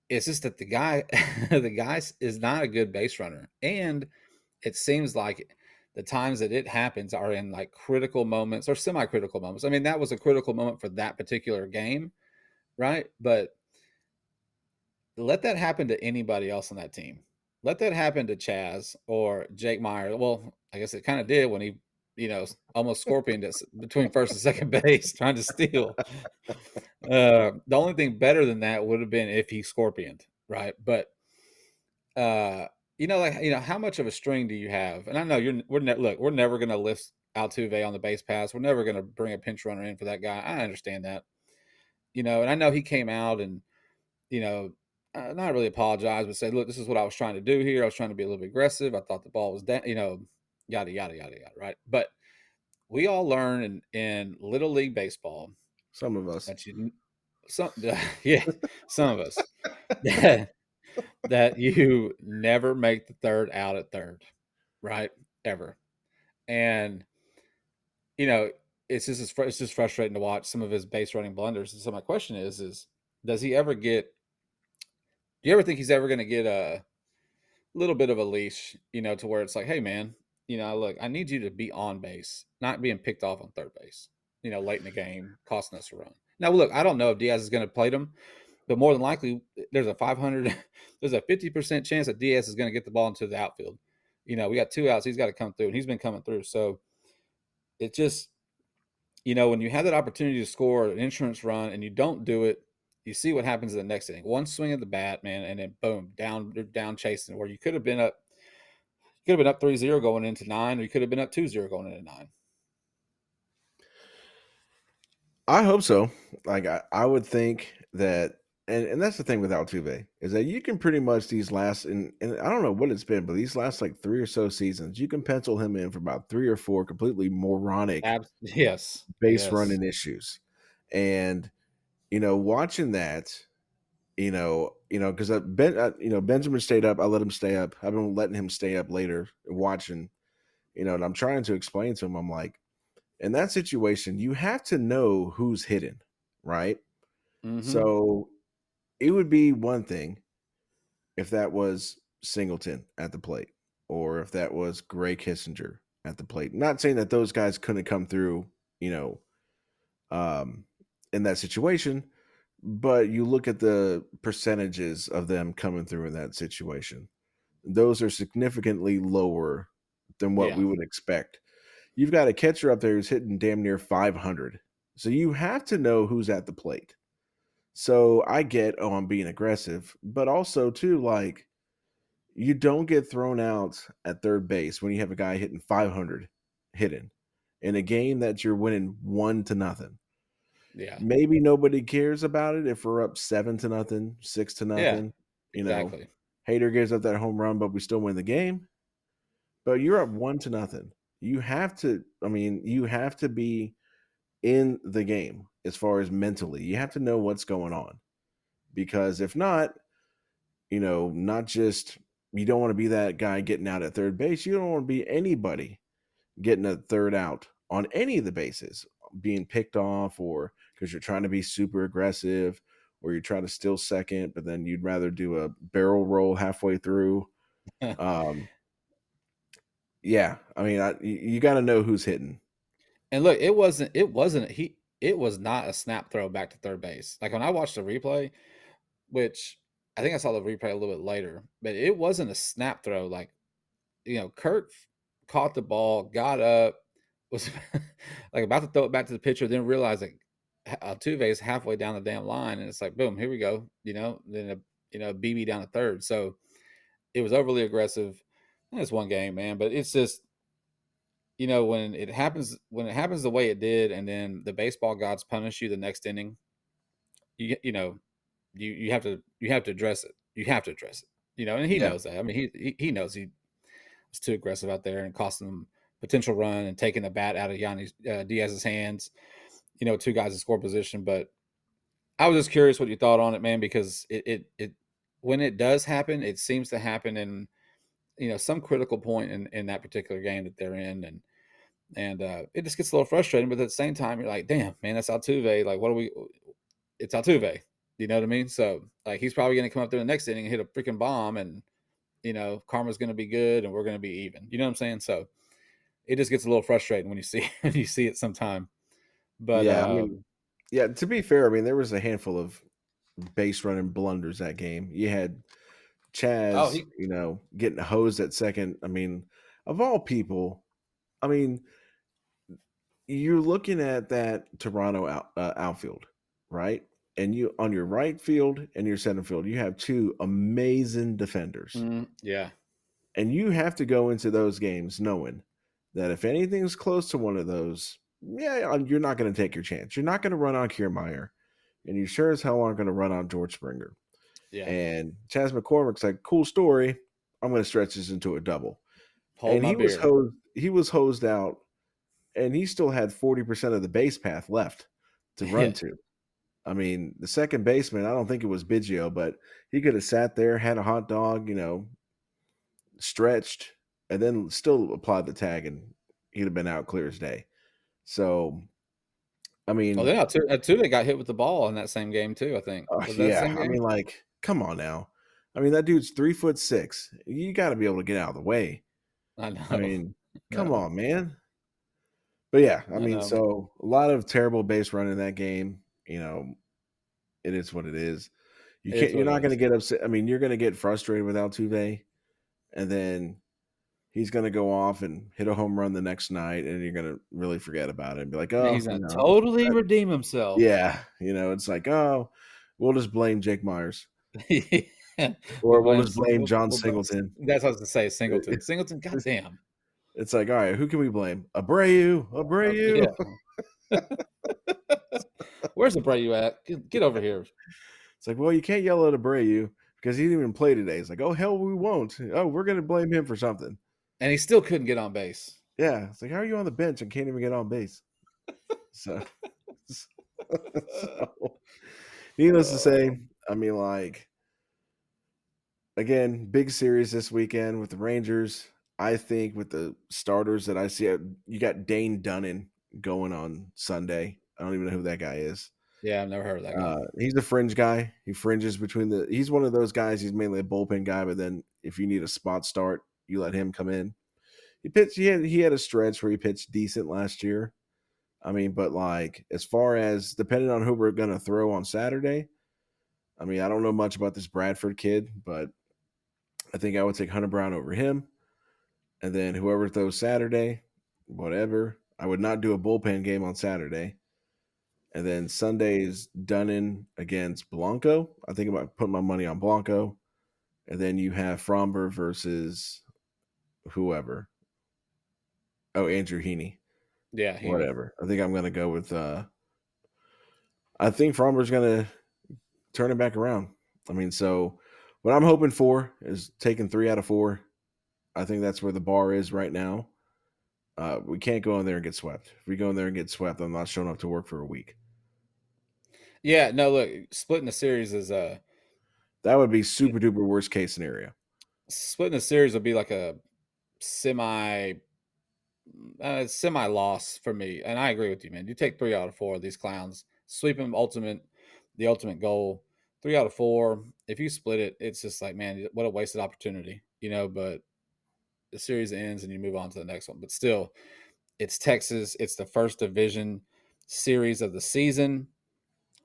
B: It's just that the guy, the guy is not a good base runner, and it seems like the times that it happens are in like critical moments or semi-critical moments. I mean, that was a critical moment for that particular game, right? But let that happen to anybody else on that team. Let that happen to Chaz or Jake Meyer. Well, I guess it kind of did when he, almost scorpioned us between first and second base trying to steal. The only thing better than that would have been if he scorpioned, right? But how much of a string do you have? And I know we're never going to lift Altuve on the base pass. We're never going to bring a pinch runner in for that guy. I understand that, and I know he came out and you know, not really apologize, but say, look, this is what I was trying to do here. I was trying to be a little bit aggressive. I thought the ball was down, yada, yada, yada, yada, right? But we all learn in Little League Baseball
C: Some of us.
B: that yeah, some of us, that, that you never make the third out at third, right? Ever. And, it's just frustrating to watch some of his base running blunders. And so my question is does he ever get, do you ever think he's ever going to get a little bit of a leash, to where it's like, hey, man, look, I need you to be on base, not being picked off on third base, late in the game, costing us a run. Now, look, I don't know if Diaz is going to play them, but more than likely, there's a 50% chance that Diaz is going to get the ball into the outfield. We got 2 outs. He's got to come through, and he's been coming through. So it just, when you have that opportunity to score an insurance run and you don't do it, you see what happens in the next inning. One swing of the bat, man, and then boom, down chasing, where you could have been up 3-0 going into 9, or you could have been up 2-0 going into 9.
C: I hope so. Like I would think that, and that's the thing with Altuve is that you can pretty much these last and I don't know what it's been, but these last like 3 or so seasons, you can pencil him in for about 3 or 4 completely moronic
B: Yes,
C: base
B: yes.
C: running issues, and watching that, because Benjamin stayed up. I let him stay up. I've been letting him stay up later and watching, and I'm trying to explain to him. I'm like, in that situation, you have to know who's hidden, right?
B: Mm-hmm.
C: So it would be one thing if that was Singleton at the plate, or if that was Gray Kissinger at the plate. Not saying that those guys couldn't come through, you know, um, in that situation, but you look at the percentages of them coming through in that situation. Those are significantly lower than what
B: Yeah.
C: we would expect. You've got a catcher up there who's hitting damn near 500. So you have to know who's at the plate. So I get, oh, I'm being aggressive, but also too, like, you don't get thrown out at third base when you have a guy hitting 500 hidden in a game that you're winning 1-0.
B: Yeah.
C: Maybe nobody cares about it if we're up 7-0, six to
B: Yeah.
C: nothing.
B: Exactly.
C: Hader gives up that home run, but we still win the game. But you're up 1-0. You have to. I mean, you have to be in the game as far as mentally. You have to know what's going on because if not, not just you don't want to be that guy getting out at third base. You don't want to be anybody getting a third out on any of the bases, being picked off, or because you're trying to be super aggressive, or you're trying to steal second, but then you'd rather do a barrel roll halfway through. Um, yeah, I mean, you got to know who's hitting.
B: And look, it was not a snap throw back to third base. Like when I watched the replay, which I think I saw the replay a little bit later, but it wasn't a snap throw. Like, Kurt caught the ball, got up, was like about to throw it back to the pitcher, then realized that Altuve is halfway down the damn line, and it's like, boom, here we go. Then BB down the third. So it was overly aggressive. And it's one game, man, but it's just when it happens the way it did, and then the baseball gods punish you the next inning, you have to address it. You have to address it. And he
C: Yeah,
B: knows that. I mean, he knows he was too aggressive out there and cost them potential run and taking the bat out of Yanni Diaz's hands. 2 guys in score position. But I was just curious what you thought on it, man, because it when it does happen, it seems to happen in some critical point in that particular game that they're in, and it just gets a little frustrating. But at the same time, you're like, damn, man, that's Altuve. Like, what do we? It's Altuve. You know what I mean? So like, he's probably going to come up there the next inning and hit a freaking bomb, and karma's going to be good, and we're going to be even. You know what I'm saying? So it just gets a little frustrating when you see when you see it sometime. But
C: yeah. I mean, Yeah, to be fair, I mean, there was a handful of base running blunders that game. You had
B: Oh,
C: Chaz,
B: he
C: getting hosed at second. I mean, of all people, I mean, you're looking at that Toronto outfield, right? And you on your right field and your center field, you have two amazing defenders.
B: yeah,
C: And you have to go into those games knowing that if anything's close to one of those, yeah, you're not going to take your chance. You're not going to run on Kiermaier, and you sure as hell aren't going to run on George Springer.
B: yeah.
C: And Chas McCormick's like, cool story. I'm going to stretch this into a double.
B: Hold
C: And
B: my
C: he was
B: beer.
C: hosed. He was hosed out, and he still had 40% of the base path left to run
B: Yeah.
C: to. I mean, the second baseman, I don't think it was Biggio, but he could have sat there, had a hot dog, stretched, and then still applied the tag, and he'd have been out clear as day. So, I
B: Oh,
C: mean,
B: then Altuve got hit with the ball in that same game too. I think was that the
C: yeah,
B: same
C: I
B: game?
C: mean, like, come on now. I mean, that dude's 3'6". You got to be able to get out of the way.
B: I
C: I
B: know,
C: mean, come
B: no,
C: on, man. But yeah, I
B: I
C: mean,
B: know.
C: so a lot of terrible base run in that game. It is what it is. You
B: It's
C: can't. You're
B: what it
C: not going to
B: is.
C: get upset. I mean, you're going to get frustrated with Altuve, and then he's going to go off and hit a home run the next night, and you're going to really forget about it and be like,
B: And
C: oh,
B: he's gonna totally redeem himself.
C: yeah, it's like, oh, we'll just blame Jake Myers,
B: we'll
C: or we'll
B: blame.
C: just blame John
B: We'll blame.
C: Singleton.
B: That's what I was to say. Singleton. Singleton. Goddamn.
C: It's like, all right, who can we blame? Abreu,
B: Yeah.
C: Abreu.
B: Where's the Abreu at? Get over here.
C: It's like, well, you can't yell at Abreu because he didn't even play today. It's like, oh hell, we won't. Oh, we're going to blame him for something.
B: And he still couldn't get on base.
C: Yeah, it's like, how are you on the bench and can't even get on base? So, so needless to say, I mean, like, again, big series this weekend with the Rangers. I think with the starters that I see, you got Dane Dunnan going on Sunday. I don't even know who that guy is.
B: Yeah, I've never heard of that guy.
C: He's a fringe guy. He fringes between he's one of those guys. He's mainly a bullpen guy, but then if you need a spot start, you let him come in. He pitched. He had a stretch where he pitched decent last year. I mean, but like as far as depending on who we're gonna throw on Saturday, I mean, I don't know much about this Bradford kid, but I think I would take Hunter Brown over him. And then whoever throws Saturday, whatever. I would not do a bullpen game on Saturday. And then Sunday is Dunnan against Blanco. I think about putting my money on Blanco. And then you have Fromber versus whoever. Oh, Andrew Heaney.
B: Yeah, Heaney.
C: Whatever. I think I'm going to go with. I think Fromber's going to turn it back around. I mean, so what I'm hoping for is taking 3 out of 4. I think that's where the bar is right now. We can't go in there and get swept. If we go in there and get swept, I'm not showing up to work for a week.
B: Yeah, no, look, splitting the series is
C: That would be super duper worst case scenario.
B: splitting the series would be like a semi loss for me. And I agree with you, man. You take 3 out of 4 of these clowns, sweep them the ultimate goal. 3 out of 4. If you split it, it's just like, man, what a wasted opportunity, but the series ends and you move on to the next one. But still, it's Texas. It's the first division series of the season.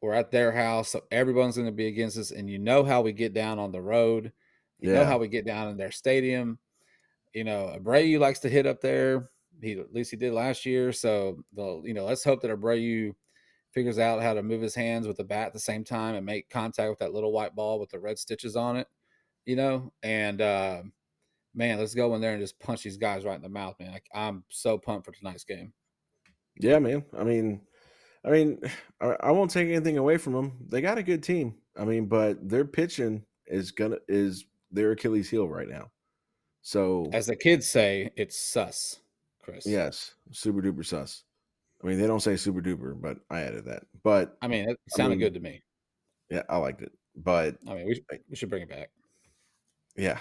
B: We're at their house, so everyone's going to be against us. And you know how we get down on the road. You know
C: Yeah.
B: how we get down in their stadium. Abreu likes to hit up there. At least he did last year. So let's hope that Abreu figures out how to move his hands with the bat at the same time and make contact with that little white ball with the red stitches on it. And man, let's go in there and just punch these guys right in the mouth, man. I'm so pumped for tonight's game.
C: Yeah, man. I mean, I won't take anything away from them. They got a good team. I mean, but their pitching is their Achilles heel right now. So
B: As the kids say, it's sus, Chris.
C: yes, super duper sus. I mean, they don't say super duper, but I added that. But
B: I mean, it sounded good to me.
C: Yeah, I liked it. But
B: I mean, we should bring it back.
C: yeah,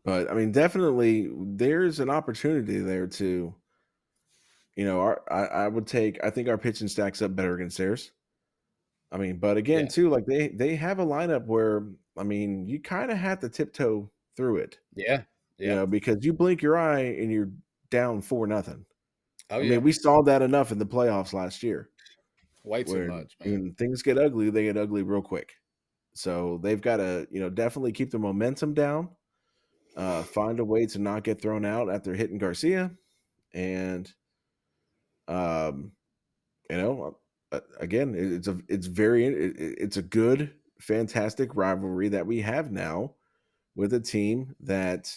C: but I mean, definitely there's an opportunity there to, I would take. I think our pitching stacks up better against theirs. I mean, but again,
B: Yeah.
C: too, like they have a lineup where I mean, you kind of have to tiptoe through it.
B: Yeah. Yeah.
C: Because you blink your eye and you're down 4-0.
B: Oh,
C: I
B: yeah.
C: mean, we saw that enough in the playoffs last year.
B: Way too
C: When
B: much, man.
C: things get ugly, they get ugly real quick. So they've got to, definitely keep the momentum down, find a way to not get thrown out after hitting Garcia, and um, again, it's a good, fantastic rivalry that we have now with a team that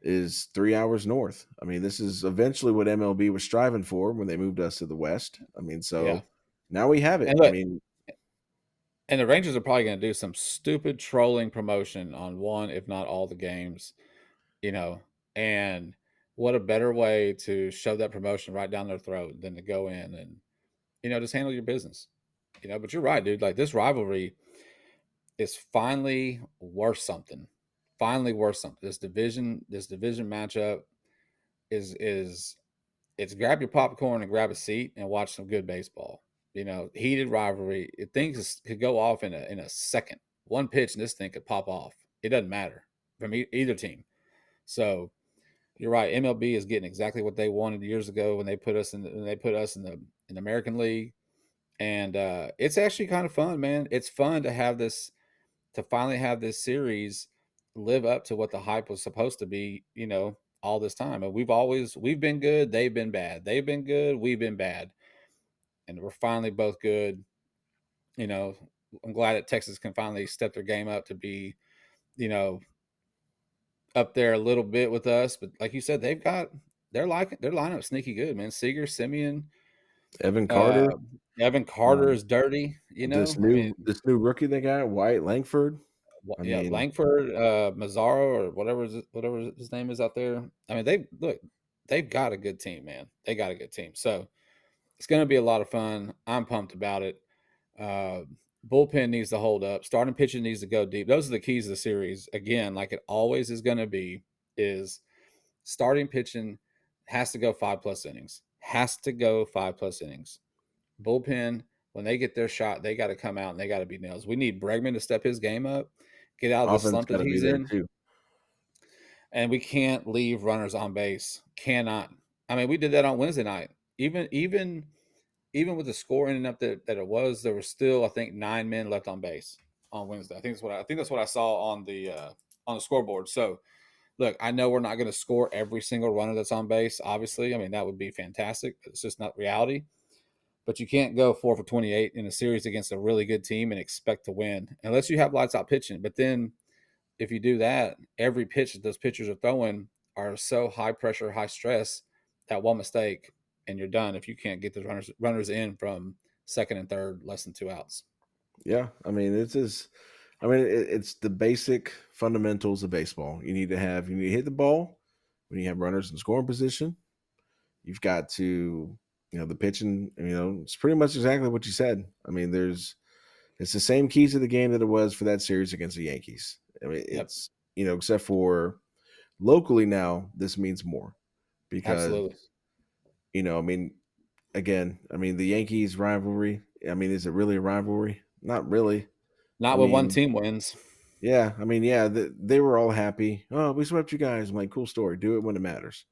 C: is 3 hours north. I mean, this is eventually what MLB was striving for when they moved us to the West. I mean,
B: Yeah.
C: so now we have it.
B: And
C: I
B: look,
C: mean,
B: and the Rangers are probably going to do some stupid trolling promotion on one, if not all, the games. You know, and what a better way to shove that promotion right down their throat than to go in and just handle your business. But you're right, dude. Like, this rivalry is finally worth something. Finally worth something. This division matchup is it's grab your popcorn and grab a seat and watch some good baseball. Heated rivalry. Things could go off in a second. One pitch and this thing could pop off. It doesn't matter from either team. So you're right. MLB is getting exactly what they wanted years ago when they put us in the American League, and it's actually kind of fun, man. It's fun to have this to finally have this series live up to what the hype was supposed to be. All this time, and we've been good. They've been bad. They've been good. We've been bad, and we're finally both good. You know, I'm glad that Texas can finally step their game up to be, you know, up there a little bit with us. But like you said, they've got their lineup sneaky good, man. Seager, Simeon,
C: Evan
B: uh,
C: Carter,
B: Evan Carter
C: um,
B: is dirty.
C: this
B: I
C: new
B: mean,
C: this new rookie they got, Wyatt Langford. I
B: Yeah,
C: mean,
B: Langford, Mazzaro, or whatever his name is out there. I mean, they've got a good team, man. They got a good team. So it's going to be a lot of fun. I'm pumped about it. Uh, Bullpen needs to hold up. Starting pitching needs to go deep. Those are the keys of the series. Again, like it always is going to be, is starting pitching has to go 5+ innings. Has to go 5+ innings. Bullpen, when they get their shot, they got to come out and they got to be nails. We need Bregman to step his game up, get out of the
C: offense
B: slump
C: got
B: that
C: to be
B: he's
C: there
B: in,
C: too.
B: and we can't leave runners on base. Cannot. I mean, we did that on Wednesday night. Even with the score ending up that it was, there was still, I think, 9 men left on base on Wednesday. I think that's what I saw on the scoreboard. So look, I know we're not going to score every single runner that's on base. Obviously, I mean that would be fantastic. It's just not reality. But you can't go 4 for 28 in a series against a really good team and expect to win unless you have lights out pitching. But then if you do that, every pitch that those pitchers are throwing are so high pressure, high stress that one mistake and you're done if you can't get the runners in from second and third, less than 2 outs.
C: Yeah, I mean, it's the basic fundamentals of baseball. You need to hit the ball when you have runners in scoring position. You've got to, the pitching, it's pretty much exactly what you said. I mean, it's the same keys to the game that it was for that series against the Yankees. I mean,
B: Yep,
C: it's, except for locally now, this means more because,
B: absolutely.
C: I mean, again, I mean, the Yankees rivalry, I mean, is it really a rivalry? Not really. I
B: Not when one
C: mean,
B: team wins.
C: yeah, I mean, yeah, they were all happy. Oh, we swept you guys. I'm like, cool story. Do it when it matters,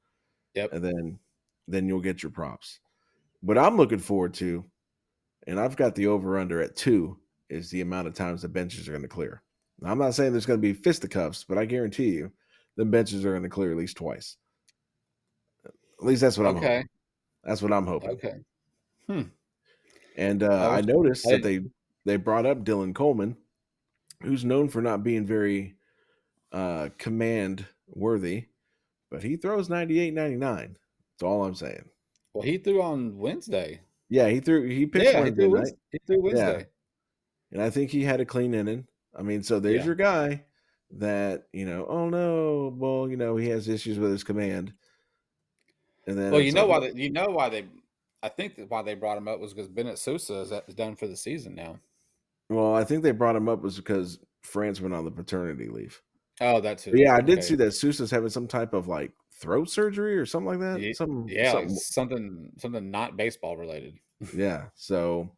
B: Yep.
C: and then you'll get your props. What I'm looking forward to, and I've got the over under at 2, is the amount of times the benches are going to clear. Now, I'm not saying there's going to be fisticuffs, but I guarantee you, the benches are going to clear at least twice. At least that's what I'm
B: Okay.
C: hoping. That's what I'm hoping.
B: Okay. Hmm.
C: And
B: I
C: I
B: was.
C: noticed
B: I
C: that
B: didn't.
C: they brought up Dylan Coleman, who's known for not being very command worthy, but he throws 98, 99. That's all I'm saying.
B: Well, he threw on Wednesday.
C: Yeah, he pitched
B: Yeah,
C: Wednesday night.
B: He threw
C: Yeah.
B: Wednesday.
C: And I think he had a clean inning. I mean, so there's
B: Yeah.
C: your guy that, oh no, well, he has issues with his command. And then
B: Well,
C: it's like, well,
B: why they. I think that why they brought him up was because Bennett Sousa is done for the season now.
C: I think they brought him up was because France went on the paternity leave.
B: Oh, that too.
C: But yeah, I did
B: Okay.
C: see that Sousa's having some type of like throat surgery or something like that.
B: Yeah, like
C: Something.
B: something not baseball related.
C: Yeah. So,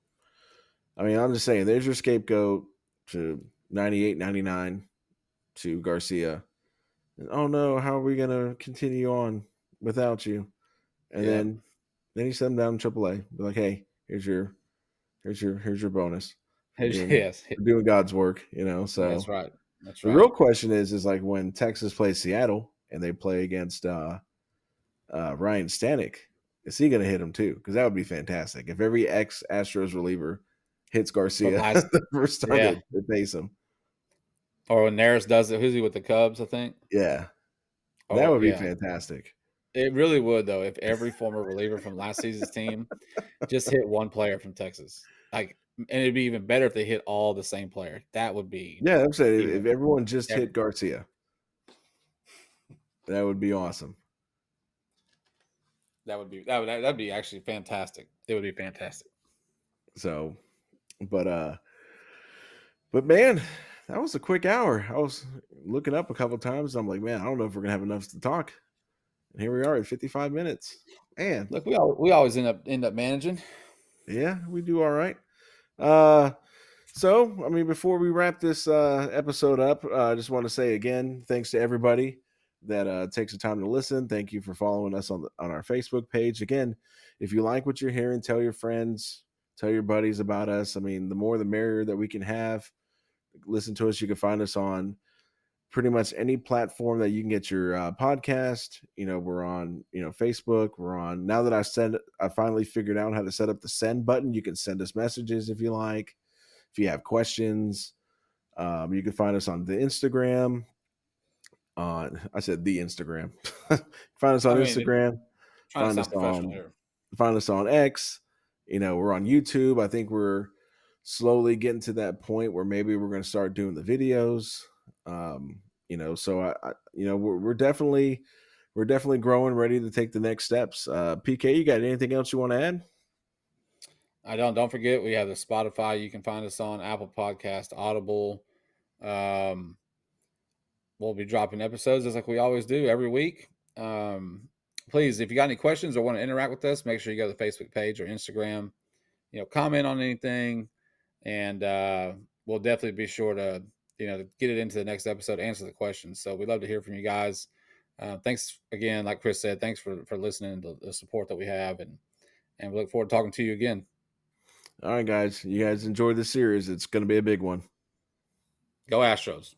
C: I mean, I'm just saying, there's your scapegoat to 98, 99 to Garcia. And, oh no, how are we going to continue on without you? And
B: Yep.
C: then he sent him down to AAA. Be like, hey, here's your Here's your bonus.
B: Yes,
C: For doing God's work, So
B: that's right. That's
C: the
B: right.
C: real question is like when Texas plays Seattle and they play against Ryan Stanek, is he going to hit him too? Because that would be fantastic if every ex Astros reliever hits
B: From
C: Garcia
B: last,
C: the first time
B: yeah.
C: they face him.
B: Or when Neris does it, who's he with the Cubs? I think.
C: Yeah, that
B: Oh
C: would be
B: yeah,
C: fantastic.
B: it really would though. If every former reliever from last season's team just hit one player from Texas, like, and it'd be even better if they hit all the same player. That would be
C: Yeah, I'm saying
B: even.
C: if everyone just hit Garcia, that would be awesome.
B: That'd be actually fantastic. It would be fantastic.
C: So, but man, that was a quick hour. I was looking up a couple times. I'm like, man, I don't know if we're gonna have enough to talk. And here we are at 55 minutes. Man,
B: Look, we always end up managing.
C: yeah, we do all right. So I mean, before we wrap this episode up, I just want to say again, thanks to everybody that takes the time to listen. Thank you for following us on our Facebook page. Again, if you like what you're hearing, tell your friends, tell your buddies about us. I mean, the more the merrier that we can have. Listen to us. You can find us on pretty much any platform that you can get your podcast. We're on, Facebook. We're on, now that I finally figured out how to set up the send button. You can send us messages if you like. If you have questions, you can find us on the Instagram. I said the Instagram. Find us on Instagram.
B: Trying to
C: Find us
B: sound professional
C: on
B: here.
C: Find us on X. We're on YouTube. I think we're slowly getting to that point where maybe we're going to start doing the videos. So we're definitely growing, ready to take the next steps. PK, you got anything else you want to add?
B: Don't forget we have the Spotify. You can find us on Apple Podcast, Audible. We'll be dropping episodes just like we always do every week. Please, if you got any questions or want to interact with us, make sure you go to the Facebook page or Instagram. Comment on anything, and we'll definitely be sure to get it into the next episode, answer the questions. So we'd love to hear from you guys. Thanks again, like Chris said, thanks for listening to the support that we have, and we look forward to talking to you again.
C: All right, guys. You guys enjoy this series. It's going to be a big one.
B: Go Astros.